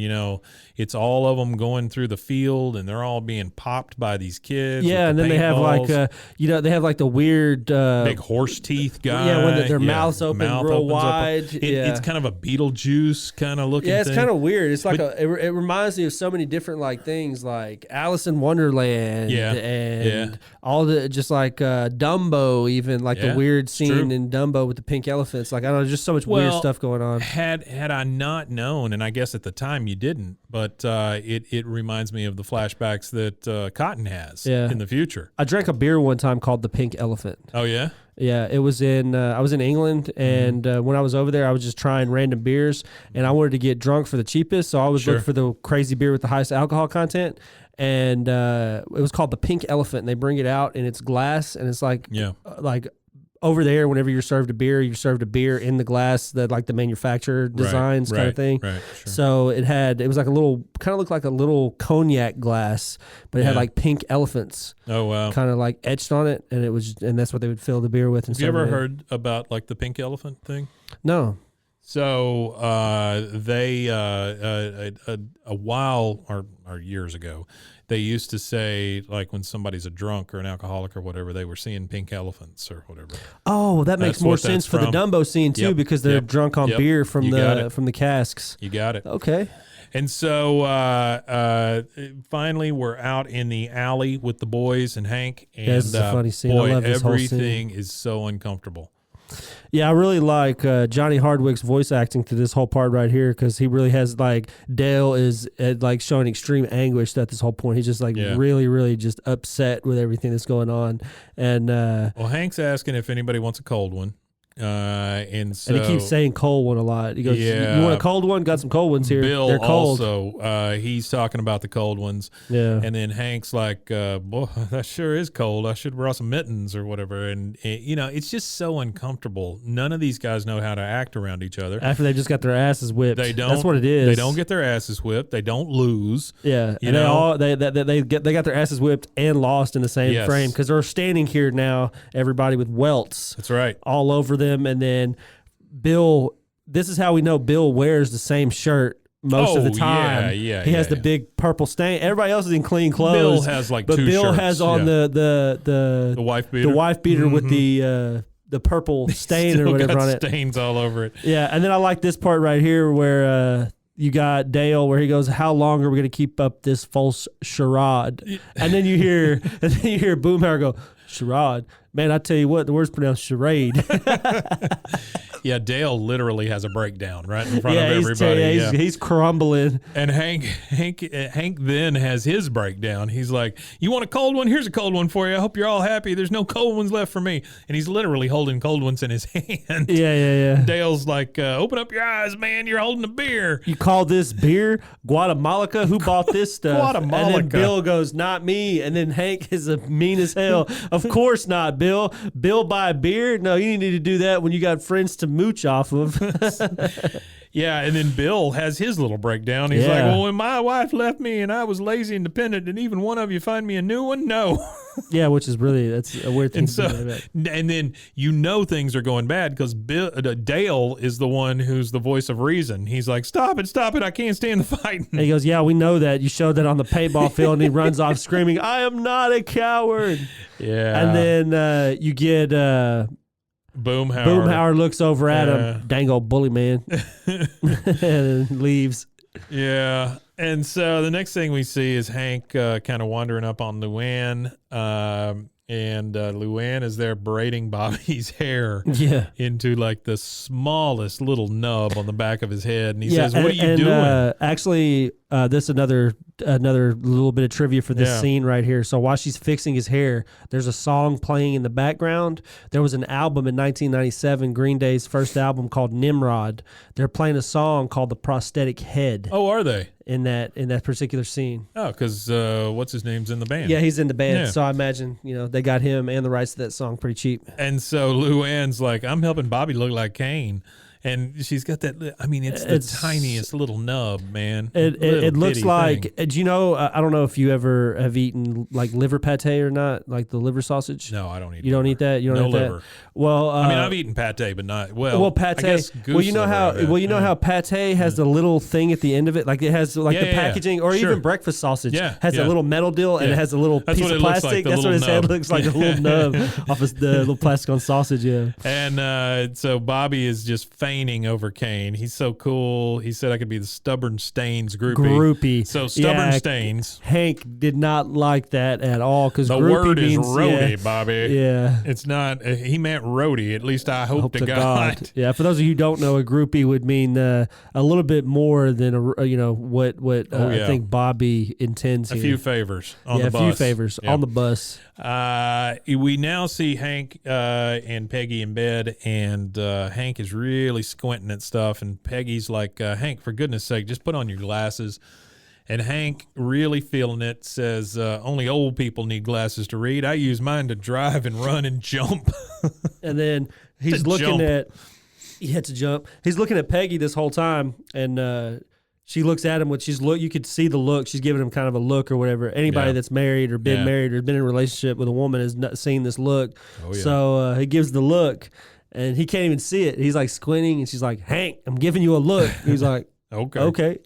It's all of them going through the field, and they're all being popped by these kids. Yeah, and then they have they have like the weird big horse teeth guy. Yeah, when their mouths open real wide. It's kind of a Beetlejuice kind of looking. Yeah, it's kind of weird. It's like it reminds me of so many different like things, like Alice in Wonderland. And all the just like Dumbo, even like the weird scene in Dumbo with the pink elephants. Like, I don't know, just so much weird stuff going on. Had I not known, and I guess at the time you didn't, but it reminds me of the flashbacks that Cotton has in the future. I drank a beer one time called the Pink Elephant. Oh yeah? Yeah, it was in. I was in England, and when I was over there, I was just trying random beers, and I wanted to get drunk for the cheapest, so I was looking for the crazy beer with the highest alcohol content. And it was called the Pink Elephant, and they bring it out, and it's glass, and it's like over there, whenever you're served a beer in the glass that like the manufacturer designs kind of thing. Right, sure. So it was like a little, kind of looked like a little cognac glass, but it had like pink elephants. Oh wow! Kind of like etched on it, and that's what they would fill the beer with. Have you ever heard about like the pink elephant thing? No. So they a while or years ago, they used to say, like, when somebody's a drunk or an alcoholic or whatever, they were seeing pink elephants or whatever. Oh, that makes more sense for the Dumbo scene too, because they're drunk on beer from the casks. You got it. Okay. And so finally, we're out in the alley with the boys and Hank. And this is a funny scene. Boy, I love this everything is so uncomfortable. Yeah, I really like Johnny Hardwick's voice acting through this whole part right here, because he really has, like, Dale is like showing extreme anguish at this whole point. He's just like really, really just upset with everything that's going on. And well, Hank's asking if anybody wants a cold one. And he keeps saying cold one a lot. He goes, "You want a cold one? Got some cold ones here. Bill They're cold." Also, he's talking about the cold ones. Yeah. And then Hank's like, "Boy, that sure is cold. I should wear some mittens or whatever." And it's just so uncomfortable. None of these guys know how to act around each other. After they just got their asses whipped. They don't. That's what it is. They don't get their asses whipped. They don't lose. Yeah. They got their asses whipped and lost in the same frame, because they're standing here now, everybody with welts. That's right. All over them. And then Bill, this is how we know Bill wears the same shirt most of the time. He has the big purple stain. Everybody else is in clean clothes. Bill has like but two Bill shirts. has on the wife beater. The wife beater with the purple stain or whatever on it. Stains all over it. Yeah, and then I like this part right here where you got Dale, where he goes, "How long are we going to keep up this false charade?" And then you hear Boomhauer go, "Charade." Man, I tell you what, the word's pronounced charade. Yeah, Dale literally has a breakdown right in front of everybody. He's crumbling. And Hank then has his breakdown. He's like, "You want a cold one? Here's a cold one for you. I hope you're all happy. There's no cold ones left for me." And he's literally holding cold ones in his hand. Yeah. Dale's like, "Open up your eyes, man. You're holding a beer." You call this beer? Guatemala? Who bought this stuff? Guatemala. And then Bill goes, "Not me." And then Hank is mean as hell. Of course not, Bill. Bill buy beer? No, you need to do that when you got friends to mooch off of. Yeah, and then Bill has his little breakdown. He's like, "Well, when my wife left me and I was lazy and dependent, did even one of you find me a new one? No." Yeah, which is really, that's a weird thing to do about. And then things are going bad because Dale is the one who's the voice of reason. He's like, stop it, I can't stand the fighting. And he goes, "Yeah, we know that. You showed that on the paintball field." And he runs off screaming, "I am not a coward." Yeah. And then you get... Boomhauer looks over at him. Dang old bully man. And leaves. Yeah. And so the next thing we see is Hank kind of wandering up on Luann. And Luann is there braiding Bobby's hair into like the smallest little nub on the back of his head. And he says, "What are you doing?" Actually, this is another little bit of trivia for this scene right here. So while she's fixing his hair, there's a song playing in the background. There was an album in 1997, Green Day's first album, called Nimrod. They're playing a song called "The Prosthetic Head." Oh, are they? In that particular scene. Oh, because what's his name's in the band. Yeah, he's in the band. Yeah. So I imagine, they got him and the rights to that song pretty cheap. And so Luann's like, "I'm helping Bobby look like Kane." And she's got that, I mean, it's the tiniest little nub, man. It looks like, do you know, I don't know if you ever have eaten like liver pate or not, like the liver sausage? No, I don't eat You don't eat that? You don't eat liver. That? Well, I mean, I've eaten pate, but not, pate. I guess goose you know how pate has the little thing at the end of it? Like it has like the packaging, or even breakfast sausage has a little metal deal and it has a little piece of plastic. That's what his head looks like, a little nub off of the little plastic on sausage, And so Bobby is just feigning over Kane. He's so cool. He said I could be the Stubborn Stains groupie. So Stubborn Stains. Hank did not like that at all because the word is roadie, Bobby. Yeah. It's not, he meant roadie. At least I hope to God. Yeah. For those of you who don't know, a groupie would mean a little bit more than, what I think Bobby intends here. A few favors on the bus. A few favors on the bus. We now see Hank and Peggy in bed, and Hank is really squinting at stuff, and Peggy's like, "Hank, for goodness sake, just put on your glasses." And Hank, really feeling it, says, "Only old people need glasses to read. I use mine to drive and run and jump." And then he's looking at He's looking at Peggy this whole time, and she looks at him with you could see the look. She's giving him kind of a look or whatever. Anybody that's married or been married or been in a relationship with a woman has not seen this look. Oh, yeah. So he gives the look, and he can't even see it. He's like squinting, and she's like, "Hank, I'm giving you a look." He's like, okay.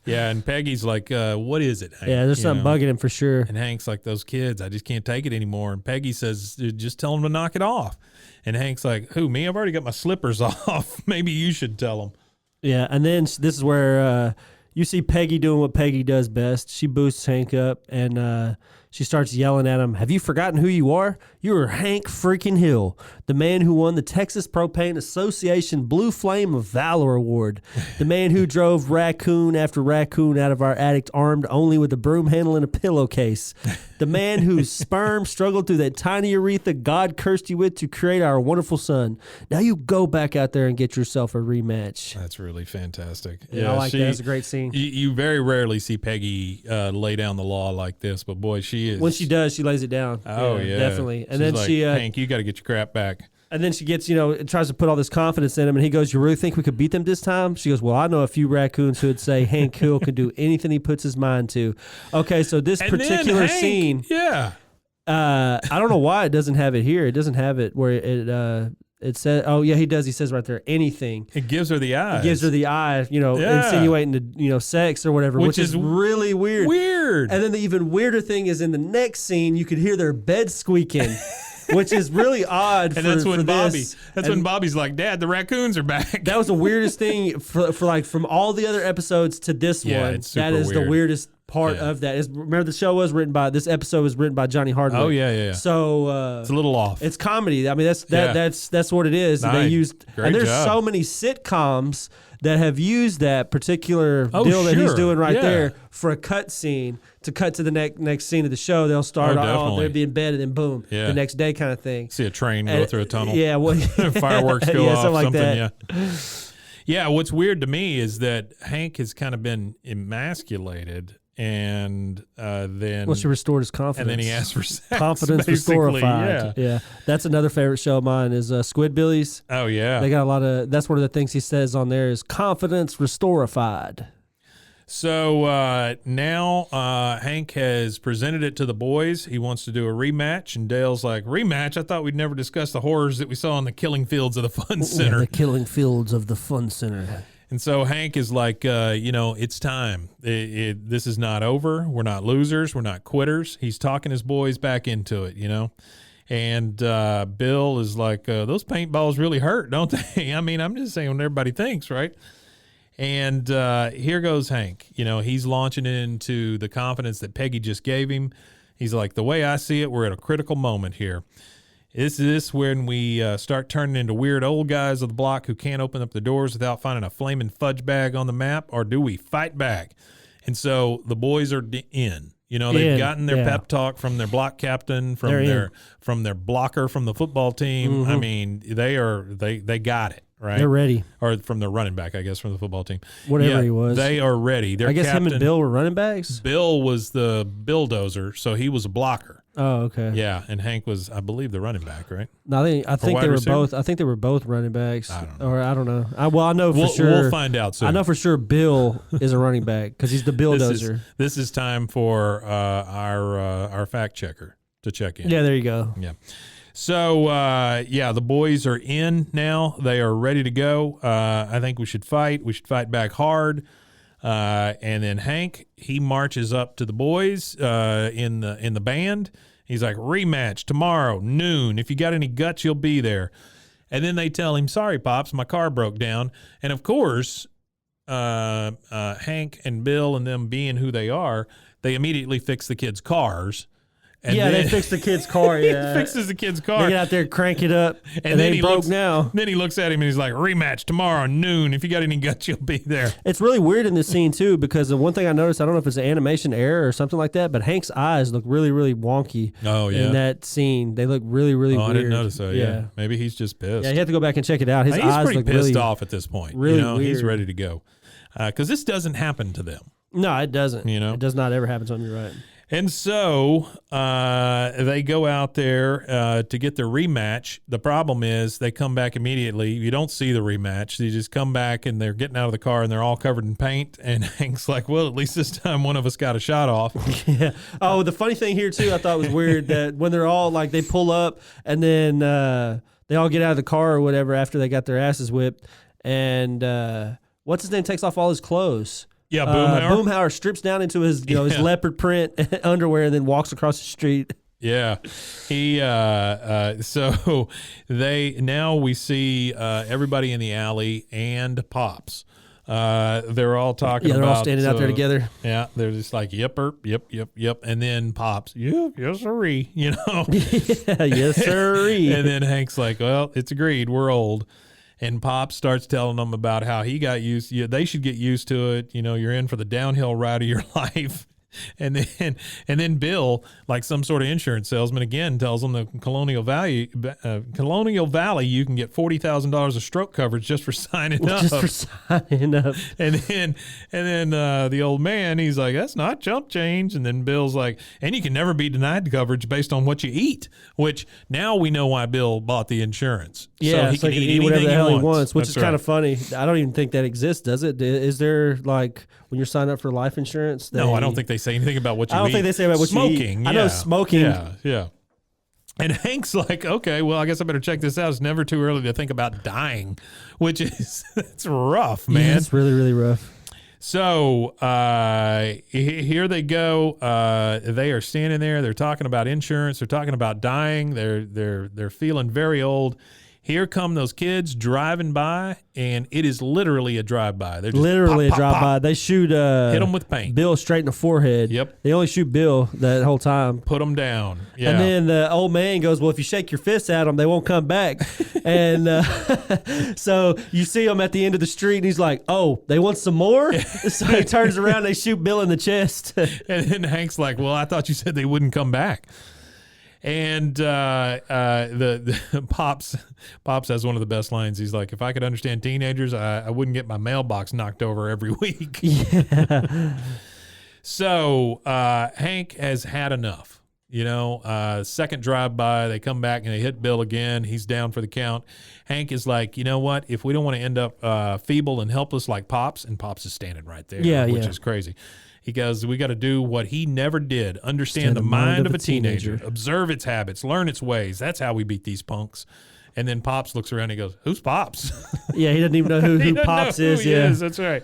Yeah, and Peggy's like, "What is it, Hank?" Yeah, there's something bugging him for sure. And Hank's like, "Those kids, I just can't take it anymore." And Peggy says, "Just tell them to knock it off." And Hank's like, "Who, me? I've already got my slippers off. Maybe you should tell them." Yeah, and then this is where you see Peggy doing what Peggy does best. She boosts Hank up, and she starts yelling at him, "Have you forgotten who you are? You are Hank freaking Hill, the man who won the Texas Propane Association Blue Flame of Valor Award, the man who drove raccoon after raccoon out of our attic armed only with a broom handle and a pillowcase, the man whose sperm struggled through that tiny urethra God cursed you with to create our wonderful son. Now you go back out there and get yourself a rematch." That's really fantastic. Yeah, I like that. It's a great scene. You very rarely see Peggy lay down the law like this, but boy, she is. When she does, she lays it down. Oh, yeah. Definitely. And she's then like, she... Hank, you got to get your crap back. And then she gets, tries to put all this confidence in him, and he goes, "You really think we could beat them this time?" She goes, "Well, I know a few raccoons who would say Hank Hill can do anything he puts his mind to." Okay, so this particular scene... Yeah. I don't know why it doesn't have it here. It doesn't have it where it says, oh, yeah, he does. He says right there, anything. It gives her the eye. It gives her the eye, insinuating to, sex or whatever, which is really weird. Weird. And then the even weirder thing is in the next scene, you could hear their bed squeaking. Which is really odd. And that's when when Bobby's like, "Dad, the raccoons are back." That was the weirdest thing for like from all the other episodes to this one. It's super that is weird. The weirdest part of that. Remember, the show was written by, this episode was written by Johnny Hardwick. Oh yeah. So it's a little off. it's comedy. I mean, that's what it is. Nice. They used, Great and there's job. so many sitcoms that have used that particular deal that he's sure. doing right Yeah. there for a cut scene to cut to the next scene of the show. They'll start off, definitely. they'll be in bed, and then boom, Yeah. the next day kind of thing. See a train go through a tunnel. Yeah, well, Fireworks go yeah, off. something like Something. that. Yeah. Yeah. What's weird to me is that Hank has kind of been emasculated, and then Once he restored his confidence, and then he asked for sex. confidence basically. restorified. Yeah, that's another favorite show of mine is Squidbillies. Oh yeah. They got a lot of. That's one of the things he says on there is confidence restorified. So now Hank has presented it to the boys. He wants to do a rematch, and Dale's like, rematch? I thought we'd never discuss the horrors that we saw in the killing fields of the Fun Center. Yeah, the killing fields of the Fun Center. And so Hank is like, it's time. This is not over. We're not losers. We're not quitters. He's talking his boys back into it, And Bill is like, those paintballs really hurt, don't they? I mean, I'm just saying what everybody thinks, right? And here goes Hank. He's launching into the confidence that Peggy just gave him. He's like, the way I see it, we're at a critical moment here. Is this when we start turning into weird old guys of the block who can't open up the doors without finding a flaming fudge bag on the map, or do we fight back? And so the boys are in. They've gotten their pep talk from their block captain, from their blocker from the football team. Mm-hmm. I mean, they got it. Right? They're ready. Or from the running back, I guess, from the football team. Whatever he was. They are ready. I guess him and Bill were running backs? Bill was the bulldozer, so he was a blocker. Oh, okay. Yeah, and Hank was, I believe, the running back, right? No, I think wide they were receiver? both. I think they were both running backs. I don't know. Or I don't know. I know for sure. We'll find out soon. I know for sure Bill is a running back because he's the bulldozer. This is time for our fact checker to check in. Yeah, there you go. Yeah. So, the boys are in now. They are ready to go. I think we should fight. We should fight back hard. And then Hank, he marches up to the boys in the band. He's like, rematch tomorrow, noon. If you got any guts, you'll be there. And then they tell him, sorry, Pops, my car broke down. And, of course, Hank and Bill and them being who they are, they immediately fix the kids' cars. And they fixed the kid's car. Yeah, he fixes the kid's car. They get out there, crank it up, and then they he broke looks, now. Then he looks at him and he's like, rematch tomorrow noon. If you got any guts, you'll be there. It's really weird in this scene, too, because the one thing I noticed, I don't know if it's an animation error or something like that, but Hank's eyes look really, really wonky in that scene. They look really, really weird. I didn't notice that, yeah. Maybe he's just pissed. Yeah, you have to go back and check it out. His he's eyes pretty look pissed really off at this point. Really weird. He's ready to go. Because this doesn't happen to them. No, it doesn't. It does not ever happen to them, you're right. And so they go out there to get their rematch. The problem is they come back immediately. You don't see the rematch. They just come back and they're getting out of the car and they're all covered in paint. And Hank's like, well, at least this time one of us got a shot off. Yeah. Oh, the funny thing here, too, I thought was weird that when they're all like, they pull up and then they all get out of the car or whatever after they got their asses whipped. And what's his name takes off all his clothes. Yeah, Boomhauer. Boomhauer strips down into his his leopard print underwear and then walks across the street. Yeah, he. So we see everybody in the alley and Pops. They're all talking. Yeah, they're about, all standing out there together. Yeah, they're just like yep, and then Pops, yes sirree, Yeah, yes sirree. And then Hank's like, well, it's agreed, we're old. And Pop starts telling them about how he got used. They should get used to it. You're in for the downhill ride of your life. And then Bill, like some sort of insurance salesman, again tells them the Colonial Valley, you can get $40,000 of stroke coverage just for signing up. Just for signing up. And then the old man, he's like, that's not chump change. And then Bill's like, and you can never be denied coverage based on what you eat. Which now we know why Bill bought the insurance. Yeah, so he can eat whatever the hell he That's wants, which is kind right. of funny. I don't even think that exists, does it? Is there like when you're signing up for life insurance? No, I don't think they say anything about what you eat. I don't think they say about what you eat. Smoking. I know smoking. Yeah. And Hank's like, okay, well, I guess I better check this out. It's never too early to think about dying, which is, it's rough, man. Yeah, it's really, really rough. So here they go. They are standing there. They're talking about insurance. They're talking about dying. They're feeling very old. Here come those kids driving by, and it is literally a drive-by. They're just Literally pop, a drive pop, by. pop. They shoot Hit them with paint. Bill straight in the forehead. Yep. They only shoot Bill that whole time. Put them down. Yeah. And then the old man goes, well, if you shake your fists at them, they won't come back. And so you see him at the end of the street, and he's like, oh, they want some more? So he turns around, and they shoot Bill in the chest. And then Hank's like, well, I thought you said they wouldn't come back. And the Pops has one of the best lines. He's like, if I could understand teenagers, I wouldn't get my mailbox knocked over every week. Yeah. So Hank has had enough. Second drive-by, they come back and they hit Bill again. He's down for the count. Hank is like, you know what? If we don't want to end up feeble and helpless like Pops, and Pops is standing right there, which is crazy. He goes, we got to do what he never did. Understand the mind of a teenager. Observe its habits. Learn its ways. That's how we beat these punks. And then Pops looks around and he goes, who's Pops? Yeah, he doesn't even know who Pops is. He is. That's right.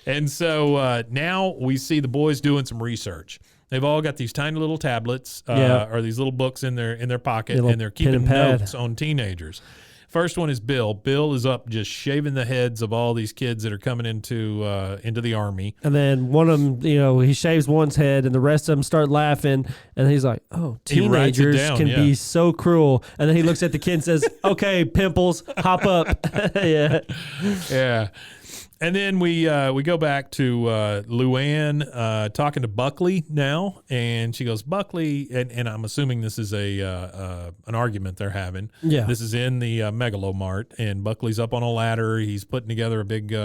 And so now we see the boys doing some research. They've all got these tiny little tablets or these little books in their pocket, and they're keeping notes on teenagers. First one is Bill. Bill is up just shaving the heads of all these kids that are coming into the Army. And then one of them, he shaves one's head, and the rest of them start laughing. And he's like, oh, teenagers can be so cruel. And then he looks at the kid and says, okay, pimples, hop up. Yeah. Yeah. And then we go back to Luann talking to Buckley now, and she goes, Buckley, and I'm assuming this is an argument they're having. Yeah. This is in the Megalomart, and Buckley's up on a ladder. He's putting together a big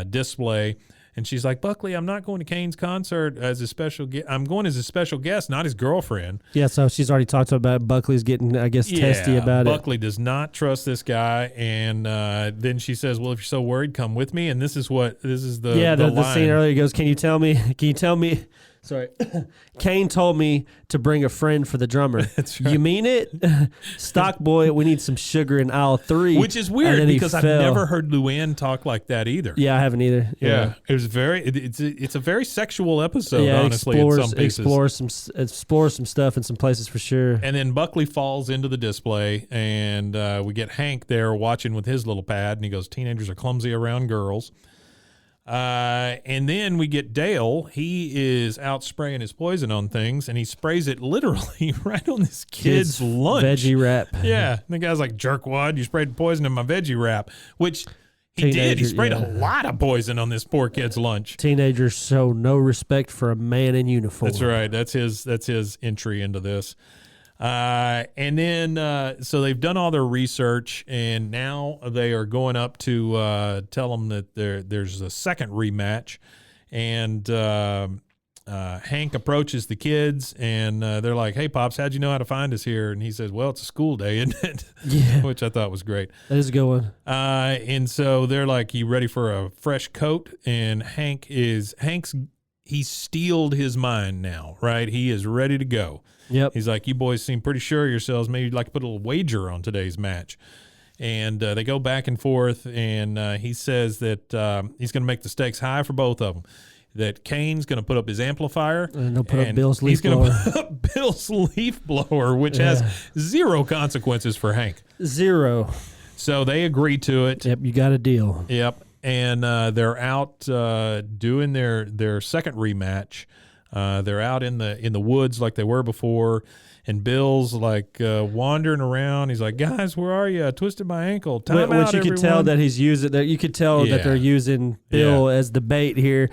display. And she's like, Buckley, I'm not going to Kane's concert as a special guest. I'm going as a special guest, not his girlfriend. Yeah, so she's already talked about Buckley's getting, I guess, testy about Buckley does not trust this guy. And then she says, well, if you're so worried, come with me. And this is the the scene earlier goes, can you tell me, sorry, Kane told me to bring a friend for the drummer. That's right. You mean it? Stock boy, we need some sugar in aisle 3. Which is weird because I've never heard Luann talk like that either. Yeah, I haven't either. Yeah. It was it's a very sexual episode, honestly, in some pieces. Explore some stuff in some places for sure. And then Buckley falls into the display, and we get Hank there watching with his little pad, and he goes, teenagers are clumsy around girls. And then we get Dale. He is out spraying his poison on things, and he sprays it literally right on this kid's lunch. Veggie wrap. Yeah. And the guy's like, jerkwad, you sprayed poison in my veggie wrap, which he did. He sprayed a lot of poison on this poor kid's lunch. Teenagers show no respect for a man in uniform. That's right. That's his entry into this. And then, so they've done all their research, and now they are going up to tell them that there's a second rematch. And Hank approaches the kids, and they're like, hey, Pops, how'd you know how to find us here? And he says, well, it's a school day, isn't it? Yeah. Which I thought was great. That is a good one. And so they're like, you ready for a fresh coat? And he's steeled his mind now, right? He is ready to go. Yep. He's like, you boys seem pretty sure of yourselves. Maybe you'd like to put a little wager on today's match. And they go back and forth, and he says that he's going to make the stakes high for both of them. That Kane's going to put up his amplifier. And he'll put up Bill's leaf blower. He's going to put up Bill's leaf blower, which has zero consequences for Hank. Zero. So they agree to it. Yep, you got a deal. Yep. And they're out doing their second rematch. They're out in the woods like they were before, and Bill's like wandering around. He's like, "Guys, where are you? I twisted my ankle." Time out, which you could tell that he's using. That you could tell that they're using Bill as the bait here.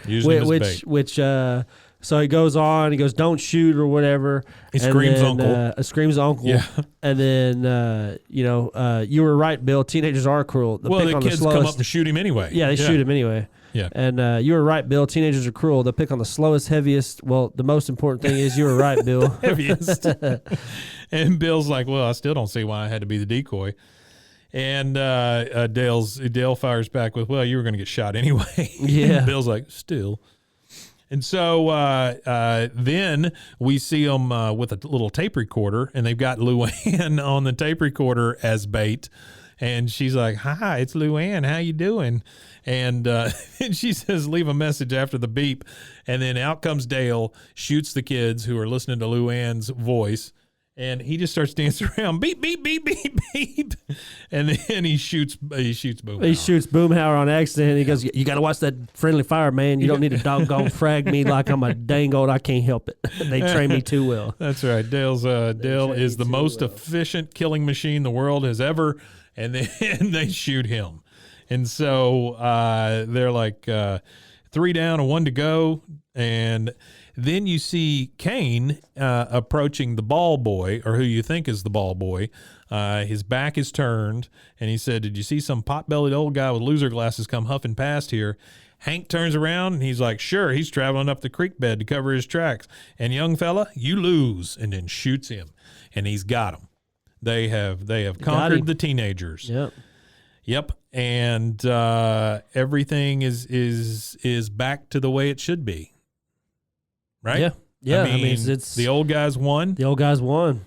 So he goes on. He goes, "Don't shoot" or whatever. He screams, "Uncle!" Screams, "Uncle!" Yeah. And then you were right, Bill. Teenagers are cruel. The kids come up and shoot him anyway. Yeah, they shoot him anyway. Yeah. And you were right, Bill. Teenagers are cruel. They'll pick on the slowest, heaviest. Well, the most important thing is you were right, Bill. Heaviest. And Bill's like, well, I still don't see why I had to be the decoy. And Dale fires back with, well, you were going to get shot anyway. Yeah. And Bill's like, still. And so then we see them with a little tape recorder, and they've got Luann on the tape recorder as bait. And she's like, hi, it's Luann. How you doing? And she says, leave a message after the beep. And then out comes Dale, shoots the kids who are listening to Luann's voice. And he just starts dancing around, beep, beep, beep, beep, beep. And then he shoots Boomhauer. He shoots Boomhauer on accident. He goes, you got to watch that friendly fire, man. You don't need to doggone frag me like I'm a dang old. I can't help it. They train me too well. That's right. Dale is the most efficient killing machine the world has ever, and then they shoot him. And so they're like 3 down and 1 to go, and then you see Kane approaching the ball boy, or who you think is the ball boy. His back is turned, and he said, "Did you see some pot-bellied old guy with loser glasses come huffing past here?" Hank turns around, and he's like, "Sure, he's traveling up the creek bed to cover his tracks. And young fella, you lose," and then shoots him, and he's got him. They have conquered the teenagers. Yep. And everything is back to the way it should be. Right? Yeah. I mean, it's the old guys won.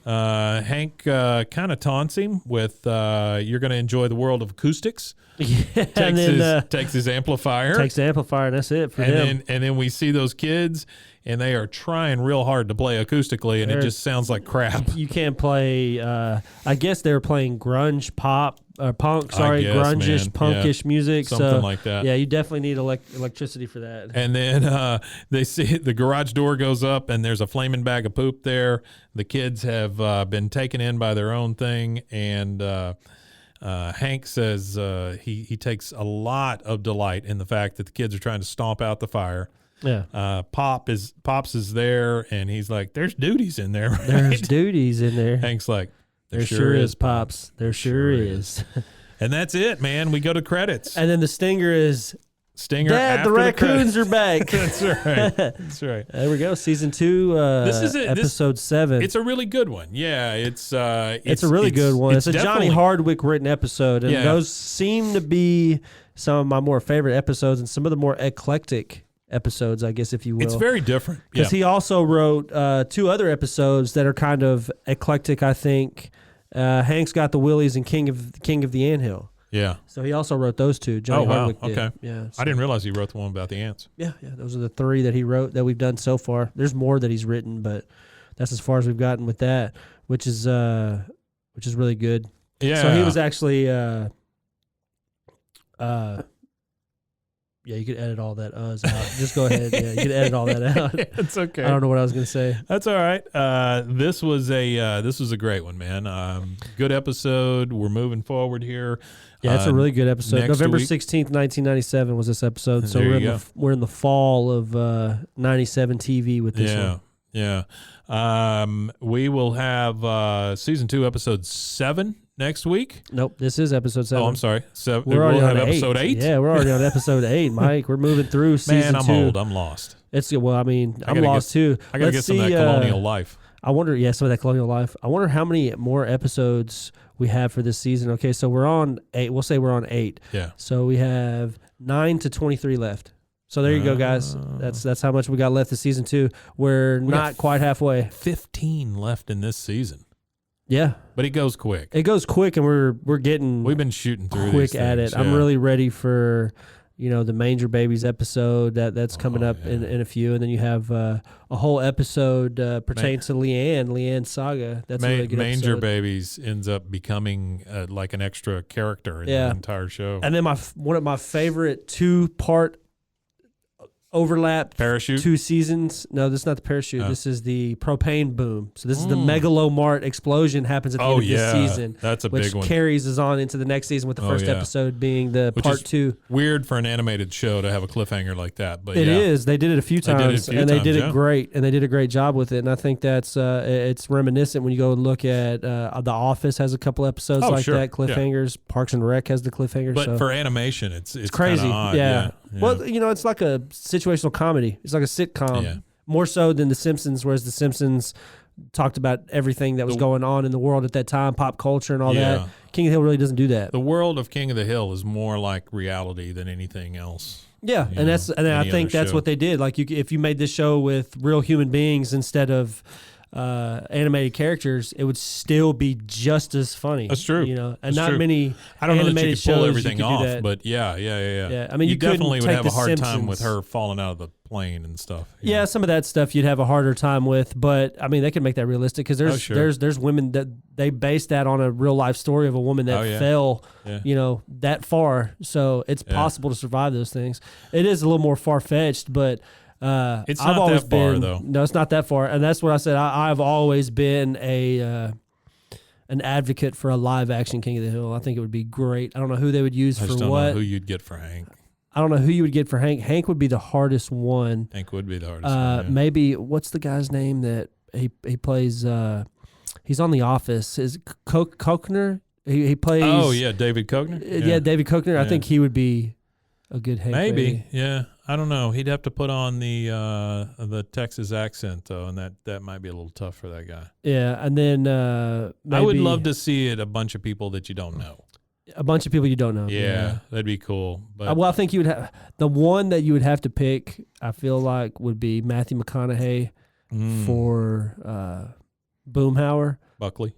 Hank kind of taunts him with, "You're going to enjoy the world of acoustics." Takes his amplifier. Takes the amplifier, and that's it for him. And then we see those kids, and they are trying real hard to play acoustically, and it just sounds like crap. You can't play. I guess they were playing grunge pop. Punk, grunge-ish, punkish music. Something like that. Yeah, you definitely need electricity for that. And then they see the garage door goes up, and there's a flaming bag of poop there. The kids have been taken in by their own thing, and Hank says he takes a lot of delight in the fact that the kids are trying to stomp out the fire. Yeah. Pops is there, and he's like, "There's duties in there." Right? There's duties in there. Hank's like, There sure is, Pops. There sure is. And that's it, man. We go to credits. And then the stinger is, Dad, after the raccoons are back. That's right. That's right. There we go. Season 2, this is it. episode 7. It's a really good one. Yeah, it's a really good one. It's a Johnny Hardwick written episode, and those seem to be some of my more favorite episodes and some of the more eclectic episodes, I guess, if you will. It's very different. Because he also wrote 2 other episodes that are kind of eclectic, I think. Hank's Got the Willies and King of the Anthill. Yeah. So he also wrote those 2. Johnny Hardwick did. Okay. Yeah. I didn't realize he wrote the one about the ants. Yeah. Those are the 3 that he wrote that we've done so far. There's more that he's written, but that's as far as we've gotten with that, which is really good. Yeah. So he was actually yeah, you could edit all that out. Just go ahead. Yeah, you could edit all that out. It's okay. I don't know what I was going to say. That's all right. This was a great one, man. Good episode. We're moving forward here. Yeah, it's a really good episode. November week. 16th, 1997 was this episode. So we're in the fall of 97 TV with this one. Yeah. We will have season 2, episode 7 next week. Nope, this is episode 7. Oh, I'm sorry. We're already on episode 8. Yeah, we're already on episode 8, Mike. We're moving through season 2. Man, I'm old. I'm lost. I'm lost too. I got to get some of that colonial life. I wonder, some of that colonial life. I wonder how many more episodes we have for this season. Okay, so we're on 8. We'll say we're on 8. Yeah. So we have 9 to 23 left. So there you go, guys. That's how much we got left this season 2. We're not quite halfway. 15 left in this season. Yeah, but it goes quick. It goes quick, and we're getting. We've been shooting through quick these at things, it. I'm really ready for, the Manger Babies episode that's coming up in a few, and then you have a whole episode pertaining to Leanne's saga. That's a really good Manger episode. Babies ends up becoming like an extra character in the entire show. And then one of my favorite 2-part overlap parachute 2 seasons. No, this is not the parachute. This is the propane boom. So this is the Megalomart explosion happens at the end of this season. That's a big one. Which carries us on into the next season with the first episode being the part 2. Weird for an animated show to have a cliffhanger like that, but it is. They did it a few times, and they did it great, and they did a great job with it. And I think that's it's reminiscent when you go and look at The Office has a couple episodes that cliffhangers. Parks and Rec has the cliffhangers. But for animation, it's crazy. Odd. Yeah. Well, it's like a situational comedy. It's like a sitcom, more so than The Simpsons, whereas The Simpsons talked about everything that was going on in the world at that time, pop culture and all that. King of the Hill really doesn't do that. The world of King of the Hill is more like reality than anything else. Yeah, and I think that's what they did. Like if you made this show with real human beings instead of animated characters, it would still be just as funny. That's true. You know, and That's not true. many. I don't know that you animated could pull shows everything you could do off, that. but yeah. Yeah, I mean, you you couldn't definitely would take have a The hard time Simpsons. with her falling out of the plane and stuff. Yeah, some of that stuff you'd have a harder time with, but I mean, they could make that realistic because there's women that they base that on a real life story of a woman that fell, that far. So it's possible to survive those things. It is a little more far fetched, but it's I've not always that far been, though. No, it's not that far, and that's what I said. I've always been an advocate for a live action King of the Hill. I think it would be great. I don't know who they would use I for just don't what. know who you'd get for Hank. I don't know who you would get for Hank. Hank would be the hardest one. Hank would be the hardest one. Yeah. Maybe what's the guy's name that he plays? He's on The Office. Is Kochner? He plays. Oh yeah, David Kochner. Yeah, David Kochner. Yeah. I think he would be a good Hank. Maybe. Yeah. I don't know. He'd have to put on the Texas accent though, and that might be a little tough for that guy. Yeah, and then maybe I would love to see it a bunch of people that you don't know. A bunch of people you don't know. Yeah, that'd be cool. But well, I think you would have the one that you would have to pick. I feel like would be Matthew McConaughey for Boomhauer. Buckley.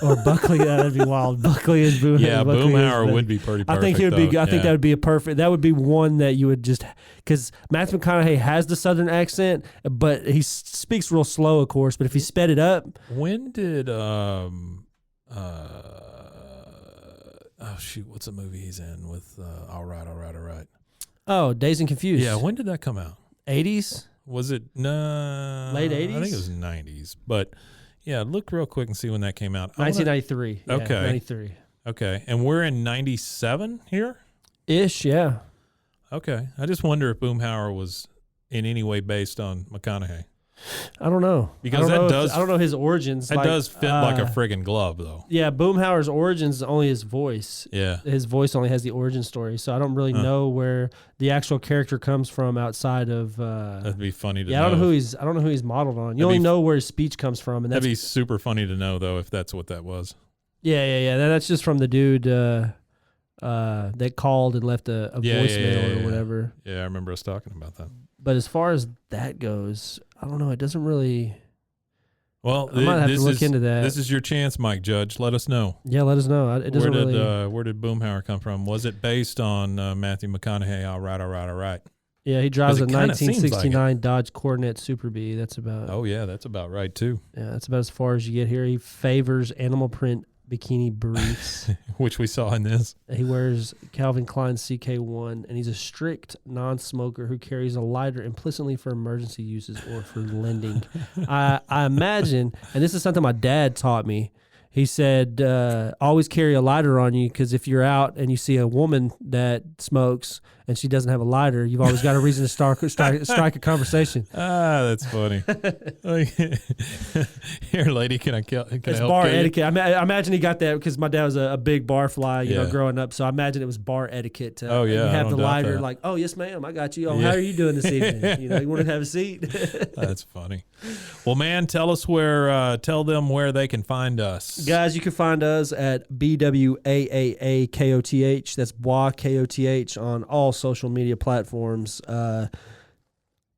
Or Buckley, that'd be wild. Buckley is Boomhauer. Yeah, Boomhauer would be pretty perfect. I think he would be. I think that would be a perfect. That would be one that you would just because Matthew McConaughey has the Southern accent, but he speaks real slow, of course. But if he sped it up, when did oh shoot, what's the movie he's in with All Right? Oh, Dazed and Confused. Yeah, when did that come out? 80s. Was it late 80s? I think it was 90s, but. Yeah, look real quick and see when that came out. 1993. Yeah, okay. 93. Okay. And we're in 97 here? Ish, yeah. Okay. I just wonder if Boomhauer was in any way based on McConaughey. I don't know. Because I don't know his origins. That does fit like a friggin' glove, though. Yeah, Boomhauer's origins is only his voice. Yeah. His voice only has the origin story, so I don't really know where the actual character comes from outside of. That'd be funny to know. Yeah, I don't know who he's modeled on. You only know where his speech comes from, and that'd be super funny to know though if that's what that was. Yeah. That's just from the dude that called and left a voicemail or whatever. Yeah, I remember us talking about that. But as far as that goes, I don't know. It doesn't really. Well, I might have to look into that. This is your chance, Mike Judge. Let us know. Yeah, let us know. It doesn't where did Boomhauer come from? Was it based on Matthew McConaughey? All right. Yeah, he drives a 1969 Dodge Coronet Super Bee. That's about. Oh yeah, that's about right too. Yeah, that's about as far as you get here. He favors animal print bikini briefs, which we saw in this. He wears Calvin Klein CK1, and he's a strict non-smoker who carries a lighter implicitly for emergency uses or for lending. I imagine, and this is something my dad taught me. He said, always carry a lighter on you because if you're out and you see a woman that smokes and she doesn't have a lighter, you've always got a reason to strike a conversation. Ah, that's funny. Here, lady, can I help? It's bar etiquette. I imagine he got that because my dad was a big bar fly, you know, growing up. So I imagine it was bar etiquette. To, you have the lighter, like, oh, yes, ma'am, I got you. Oh, how are you doing this evening? You know, you want to have a seat? That's funny. Well, man, tell them where they can find us. Guys, you can find us at BWAAAKOTH. That's Bwaaa KOTH on all social media platforms.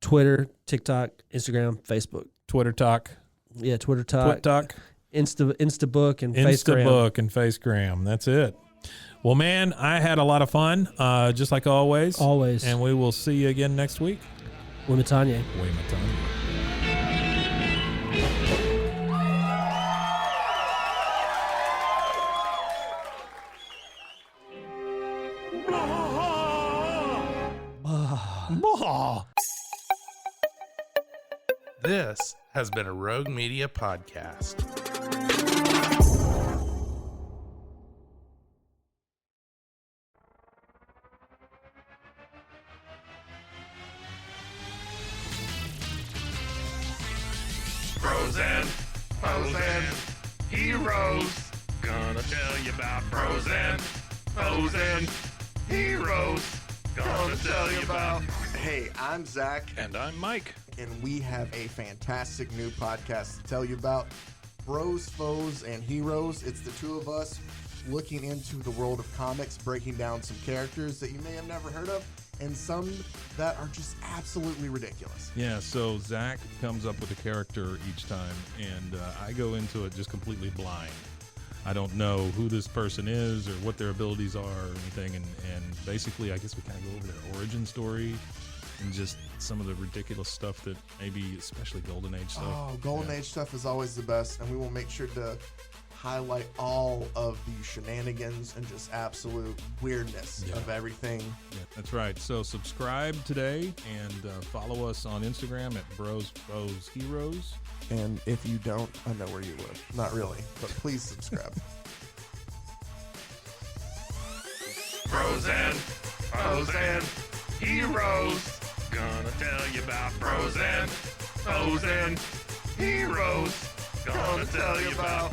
Twitter, TikTok, Instagram, Facebook. Twitter Talk. Yeah, Twitter Talk. Instabook and Facegram. That's it. Well, man, I had a lot of fun, just like always. Always. And we will see you again next week. Wimatanye. This has been a Rogue Media podcast. Frozen, heroes. Gonna tell you about frozen heroes. Gonna tell you about. Hey, I'm Zach. And I'm Mike. And we have a fantastic new podcast to tell you about. Bros, Foes, and Heroes. It's the two of us looking into the world of comics, breaking down some characters that you may have never heard of, and some that are just absolutely ridiculous. Yeah, so Zach comes up with a character each time, and I go into it just completely blind. I don't know who this person is or what their abilities are or anything, and basically I guess we kind of go over their origin story and just some of the ridiculous stuff that maybe, especially Golden Age stuff. Oh, Golden Age stuff is always the best, and we will make sure to highlight all of the shenanigans and just absolute weirdness of everything. Yeah, that's right. So subscribe today and follow us on Instagram at Bros Foes Heroes. And if you don't, I know where you live. Not really, but please subscribe. Bros and foes and heroes. Gonna tell you about bros and foes and heroes. Gonna tell you about.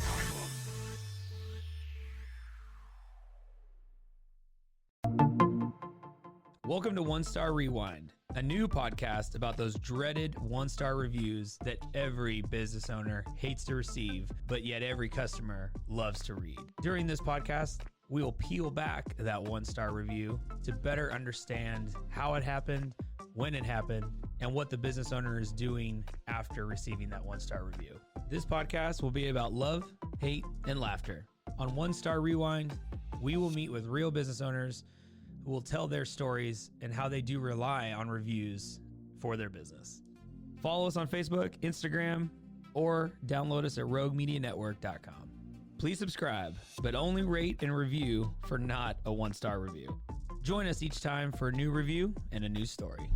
Welcome to One Star Rewind, a new podcast about those dreaded one-star reviews that every business owner hates to receive, but yet every customer loves to read. During this podcast, we will peel back that one-star review to better understand how it happened, when it happened, and what the business owner is doing after receiving that one-star review. This podcast will be about love, hate, and laughter. On One Star Rewind, we will meet with real business owners who will tell their stories and how they do rely on reviews for their business. Follow us on Facebook, Instagram, or download us at roguemedianetwork.com. Please subscribe, but only rate and review for not a one-star review. Join us each time for a new review and a new story.